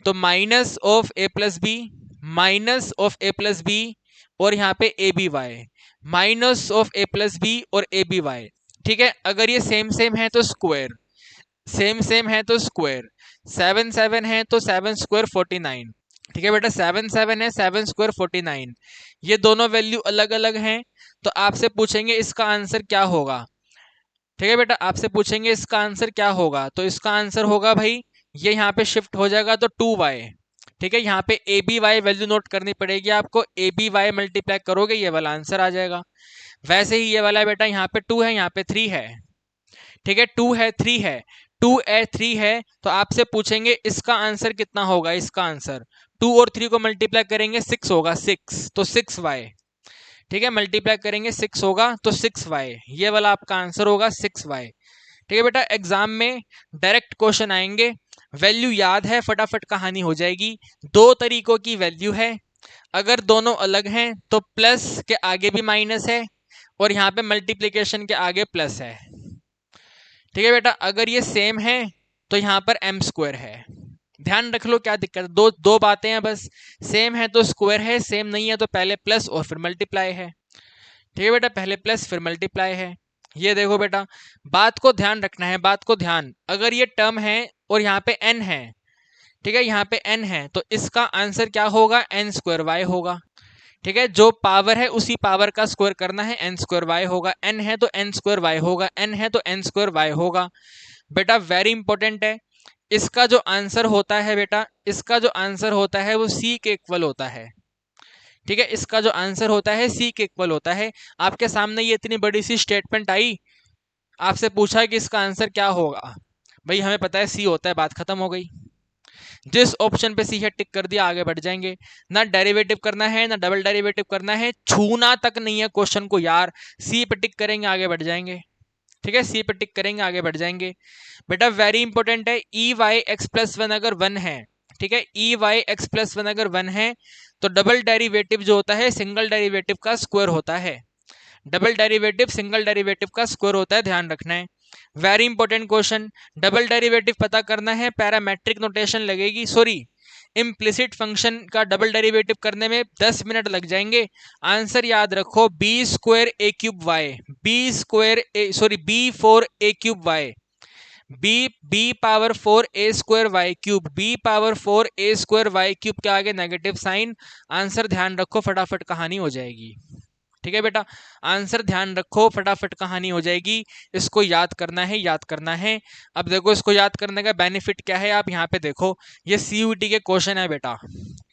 तो minus of a plus B, minus of a plus B, और यहाँ पे A B Y, minus of a plus B और ए बी वाई। ठीक है, अगर ये सेम सेम है तो स्क्वायर, सेम सेम है तो स्क्वायर। 7 7 है तो 7 स्क्वायर 49। ठीक है बेटा, 7 7 है, 7 स्क्वायर 49। ये दोनों वैल्यू अलग अलग हैं, तो आपसे पूछेंगे इसका आंसर क्या होगा। ठीक है बेटा, आपसे पूछेंगे इसका आंसर क्या होगा, तो इसका आंसर होगा भाई, ये यहाँ पे शिफ्ट हो जाएगा तो 2y। ठीक है, यहाँ पे A B Y value note करनी पड़ेगी आपको, ए बी वाई मल्टीप्लाई करोगे ये वाला आंसर आ जाएगा। वैसे ही ये वाला बेटा, यहाँ पे 2 है, यहाँ पे 3 है। ठीक है, 2 है 3 है, 2 है 3 है, तो आपसे पूछेंगे इसका आंसर कितना होगा। इसका आंसर 2 और 3 को मल्टीप्लाई करेंगे 6 होगा, 6, तो 6y। ठीक है, मल्टीप्लाई करेंगे 6 होगा तो 6y, ये वाला आपका आंसर होगा 6y। ठीक है बेटा, एग्जाम में डायरेक्ट क्वेश्चन आएंगे, वैल्यू याद है फटाफट कहानी हो जाएगी। दो तरीकों की वैल्यू है, अगर दोनों अलग हैं तो प्लस के आगे भी माइनस है, और यहाँ पे मल्टीप्लिकेशन के आगे प्लस है। ठीक है बेटा, अगर ये सेम है तो यहाँ पर m स्क्वायर है। ध्यान रख लो, क्या दिक्कत, दो दो बातें हैं बस। सेम है तो स्क्वायर है, सेम नहीं है तो पहले प्लस और फिर मल्टीप्लाई है। ठीक है बेटा, पहले प्लस फिर मल्टीप्लाई है। ये देखो बेटा, बात को ध्यान रखना है, बात को ध्यान। अगर ये टर्म है और यहाँ पे n है, ठीक है, यहाँ पे n है, तो इसका आंसर क्या होगा, n स्क्वायर वाई होगा। ठीक है, जो पावर है उसी पावर का स्क्वायर करना है, n स्क्वायर वाई होगा। n है तो n स्क्वायर वाई होगा, n है तो n स्क्वायर वाई होगा। बेटा वेरी इंपॉर्टेंट है, इसका जो आंसर होता है बेटा, इसका जो आंसर होता है वो c के इक्वल होता है। ठीक है, इसका जो आंसर होता है c के इक्वल होता है। आपके सामने ये इतनी बड़ी सी स्टेटमेंट आई, आपसे पूछा है कि इसका आंसर क्या होगा, भाई हमें पता है सी होता है, बात खत्म हो गई। जिस ऑप्शन पे सी है टिक कर दिया, आगे बढ़ जाएंगे। ना डेरिवेटिव करना है ना डबल डेरिवेटिव करना है, छूना तक नहीं है क्वेश्चन को यार। सी पे टिक करेंगे, आगे बढ़ जाएंगे। ठीक है, सी पे टिक करेंगे, आगे बढ़ जाएंगे। बेटा वेरी इंपॉर्टेंट है, e y x plus one अगर वन है, ठीक है, e y x plus one अगर वन है तो डबल डेरिवेटिव जो होता है सिंगल डेरिवेटिव का स्क्वायर होता है। डबल डेरिवेटिव सिंगल डेरिवेटिव का स्क्वायर होता है, ध्यान रखना है। Very important question. Double derivative पता करना है, पैरामेट्रिक नोटेशन लगेगी, सॉरी इम्प्लिसिट फंक्शन का डबल डेरिवेटिव करने में 10 मिनट लग जाएंगे। आंसर याद रखो, B square A cube Y, B square A sorry B four A cube Y, B power 4 A square Y cube, B power 4 A square Y cube के आगे negative sign. Answer ध्यान रखो, फटाफट कहानी हो जाएगी। ठीक है बेटा, आंसर ध्यान रखो, फटाफट कहानी हो जाएगी। इसको याद करना है, याद करना है। अब देखो इसको याद करने का बेनिफिट क्या है, आप यहाँ पे देखो, ये सीयूटी के क्वेश्चन है बेटा।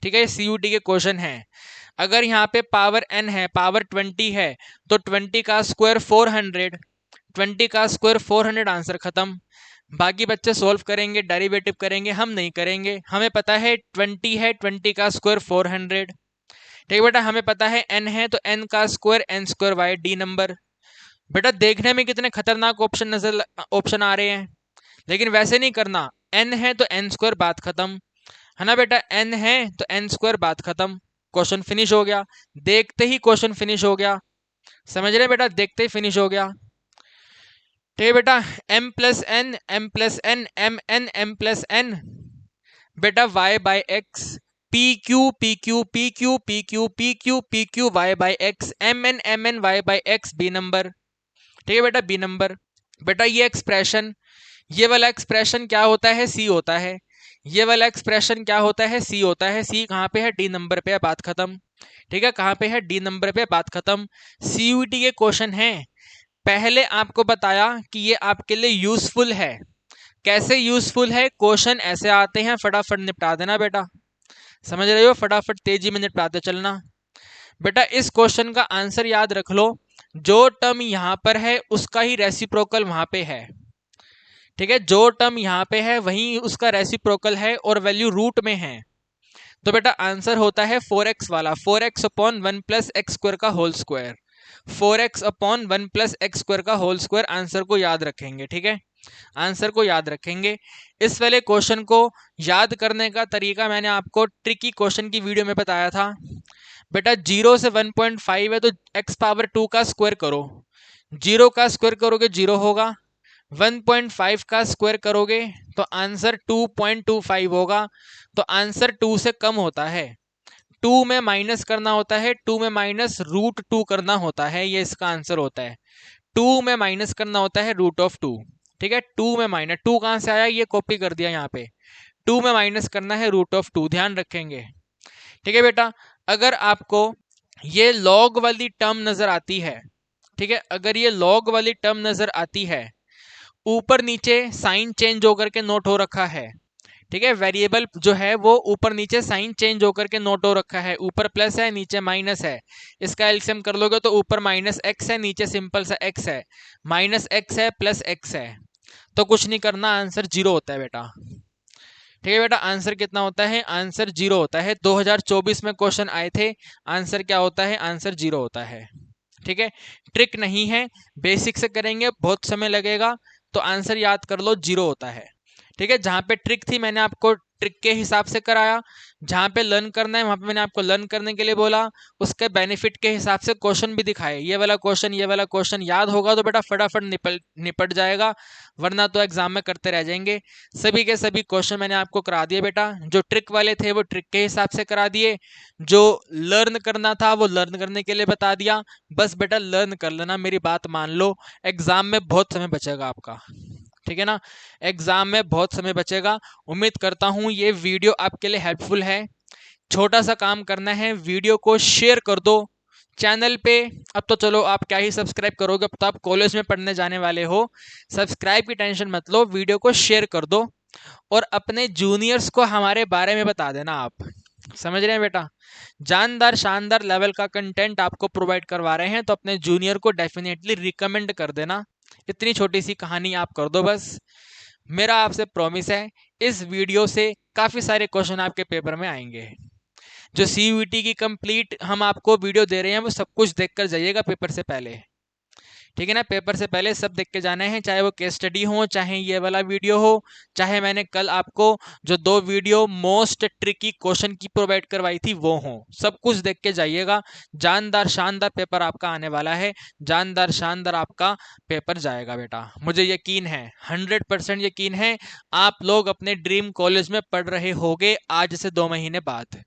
ठीक है, ये सीयूटी के क्वेश्चन है। अगर यहाँ पे पावर n है, पावर 20 है, तो 20 का स्क्वायर 400, 20 का स्क्वायर 400, आंसर खत्म। बाकी बच्चे सॉल्व करेंगे, डेरिवेटिव करेंगे, हम नहीं करेंगे। हमें पता है 20 है, 20 का स्क्वायर 400। ठीक है बेटा, हमें पता है n है, तो n का square n square y, D number. बेटा देखने में कितने खतरनाक ऑप्शन आ रहे हैं, लेकिन वैसे नहीं करना। n है तो n स्क्वायर, बात खत्म, है ना बेटा, n है तो n स्क्वायर, बात खत्म, क्वेश्चन फिनिश हो गया। देखते ही क्वेश्चन फिनिश हो गया, समझ रहे बेटा, देखते ही फिनिश हो गया। ठीक है बेटा, m plus n, m plus n, m n m plus n, बेटा y by x, p q p q p q p q p q p q y by x, m n y by x, b number. ठीक है बेटा, B number. बेटा ये expression, ये वाला expression क्या होता है, सी होता है। ये वाला एक्सप्रेशन क्या होता है, सी होता है। सी कहाँ पे है, डी नंबर पे है, बात खत्म। ठीक है, कहाँ पे है, डी नंबर पे, बात खत्म। सीयूटी के क्वेश्चन है, पहले आपको बताया कि ये आपके लिए यूजफुल है। कैसे यूजफुल है, क्वेश्चन ऐसे आते हैं, फटाफट निपटा देना बेटा, समझ रहे हो, फटाफट तेजी में निपटाते चलना। बेटा इस क्वेश्चन का आंसर याद रख लो, जो टर्म यहां पर है उसका ही रेसिप्रोकल वहां पे है। ठीक है, जो टर्म यहां पे है वहीं उसका रेसिप्रोकल है और वैल्यू रूट में है। तो बेटा आंसर होता है 4x वाला, 4x upon 1 plus X square का whole square, 4x upon 1 plus X square का होल स्क्वायर। आंसर को याद रखेंगे, ठीक है, आंसर को याद रखेंगे। इस वाले क्वेश्चन को याद करने का तरीका मैंने आपको ट्रिकी क्वेश्चन की वीडियो में बताया था। बेटा 0 से 1.5 है तो x पावर 2 का स्क्वायर करो, 0 का स्क्वायर करोगे 0 होगा, 1.5 का स्क्वायर करोगे तो आंसर 2.25 होगा। तो आंसर 2 से कम होता है, 2 में माइनस करना होता है, 2 में माइनस रूट 2 करना होता है, ये इसका आंसर होता है। 2 में माइनस करना होता है रूट ऑफ 2। ठीक है, 2 में माइनस, 2 कहां से आया, ये कॉपी कर दिया यहाँ पे, 2 में माइनस करना है रूट ऑफ 2, ध्यान रखेंगे। ठीक है बेटा, अगर आपको ये लॉग वाली टर्म नजर आती है, ठीक है, अगर ये लॉग वाली टर्म नजर आती है, ऊपर नीचे साइन चेंज होकर के नोट हो रखा है। ठीक है, वेरिएबल जो है वो ऊपर नीचे साइन चेंज होकर के नोट हो रखा है, ऊपर प्लस है नीचे माइनस है। इसका एलसीएम कर लोगे तो ऊपर माइनस एक्स है, नीचे सिंपल सा एक्स है, माइनस एक्स है प्लस एक्स है, तो कुछ नहीं करना, आंसर 0 होता है बेटा। ठीक है बेटा, आंसर कितना होता है, आंसर 0 होता है। 2024 में क्वेश्चन आए थे, आंसर क्या होता है, आंसर 0 होता है। ठीक है, ट्रिक नहीं है, बेसिक से करेंगे, बहुत समय लगेगा, तो आंसर याद कर लो, 0 होता है। ठीक है, जहां पे ट्रिक थी मैंने आपको ट्रिक के हिसाब से कराया, जहां पे लर्न करना है वहां पे मैंने आपको लर्न करने के लिए बोला, उसके बेनिफिट के हिसाब से क्वेश्चन भी दिखाए। ये वाला क्वेश्चन, ये वाला क्वेश्चन याद होगा तो बेटा फटाफट निपट जाएगा, वरना तो एग्जाम में करते रह जाएंगे। सभी के सभी क्वेश्चन मैंने आपको करा दिए बेटा, जो ट्रिक वाले थे वो ट्रिक के हिसाब से करा दिए, जो लर्न करना था वो लर्न करने के लिए बता दिया। बस बेटा लर्न कर लेना, मेरी बात मान लो, एग्जाम में बहुत समय बचेगा आपका। ठीक है ना, एग्जाम में बहुत समय बचेगा। उम्मीद करता हूं ये वीडियो आपके लिए हेल्पफुल है। छोटा सा काम करना है, वीडियो को शेयर कर दो चैनल पे। अब तो चलो आप क्या ही सब्सक्राइब करोगे, अब तो आप कॉलेज में पढ़ने जाने वाले हो, सब्सक्राइब की टेंशन मत लो, वीडियो को शेयर कर दो और अपने जूनियर्स को हमारे बारे में बता देना। आप समझ रहे हैं बेटा, जानदार शानदार लेवल का कंटेंट आपको प्रोवाइड करवा रहे हैं, तो अपने जूनियर को डेफिनेटली रिकमेंड कर देना। इतनी छोटी सी कहानी आप कर दो बस। मेरा आपसे प्रॉमिस है, इस वीडियो से काफ़ी सारे क्वेश्चन आपके पेपर में आएंगे। जो सीयूईटी की कंप्लीट हम आपको वीडियो दे रहे हैं वो सब कुछ देख कर जाइएगा पेपर से पहले, ठीक है ना। पेपर से पहले सब देख के जाना है, चाहे वो केस स्टडी हो, चाहे ये वाला वीडियो हो, चाहे मैंने कल आपको जो 2 वीडियो मोस्ट ट्रिकी क्वेश्चन की प्रोवाइड करवाई थी वो हो, सब कुछ देख के जाइएगा। जानदार शानदार पेपर आपका आने वाला है, जानदार शानदार आपका पेपर जाएगा बेटा, मुझे यकीन है, 100% यकीन है। आप लोग अपने ड्रीम कॉलेज में पढ़ रहे होगे आज से 2 महीने बाद।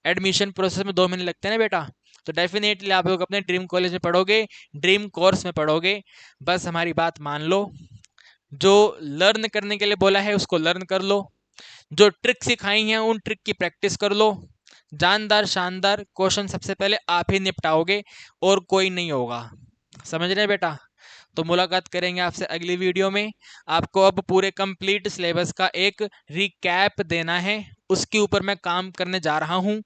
एडमिशन प्रोसेस में 2 महीने लगते हैं ना बेटा, तो डेफिनेटली आप लोग अपने ड्रीम कॉलेज में पढ़ोगे, ड्रीम कोर्स में पढ़ोगे। बस हमारी बात मान लो, जो लर्न करने के लिए बोला है उसको लर्न कर लो, जो ट्रिक सिखाई हैं उन ट्रिक की प्रैक्टिस कर लो। जानदार शानदार क्वेश्चन सबसे पहले आप ही निपटाओगे और कोई नहीं होगा, समझ रहे हैं बेटा। तो मुलाकात करेंगे आपसे अगली वीडियो में। आपको अब पूरे कंप्लीट सिलेबस का एक रिकैप देना है, उसके ऊपर मैं काम करने जा रहा हूँ।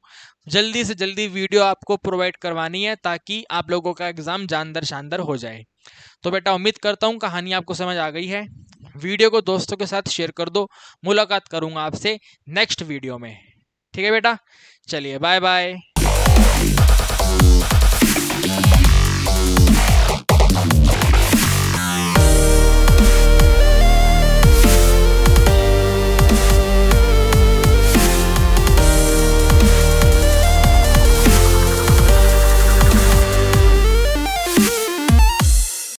जल्दी से जल्दी वीडियो आपको प्रोवाइड करवानी है ताकि आप लोगों का एग्जाम जानदार शानदार हो जाए। तो बेटा उम्मीद करता हूँ कहानी आपको समझ आ गई है। वीडियो को दोस्तों के साथ शेयर कर दो। मुलाकात करूंगा आपसे नेक्स्ट वीडियो में, ठीक है बेटा। चलिए बाय बाय।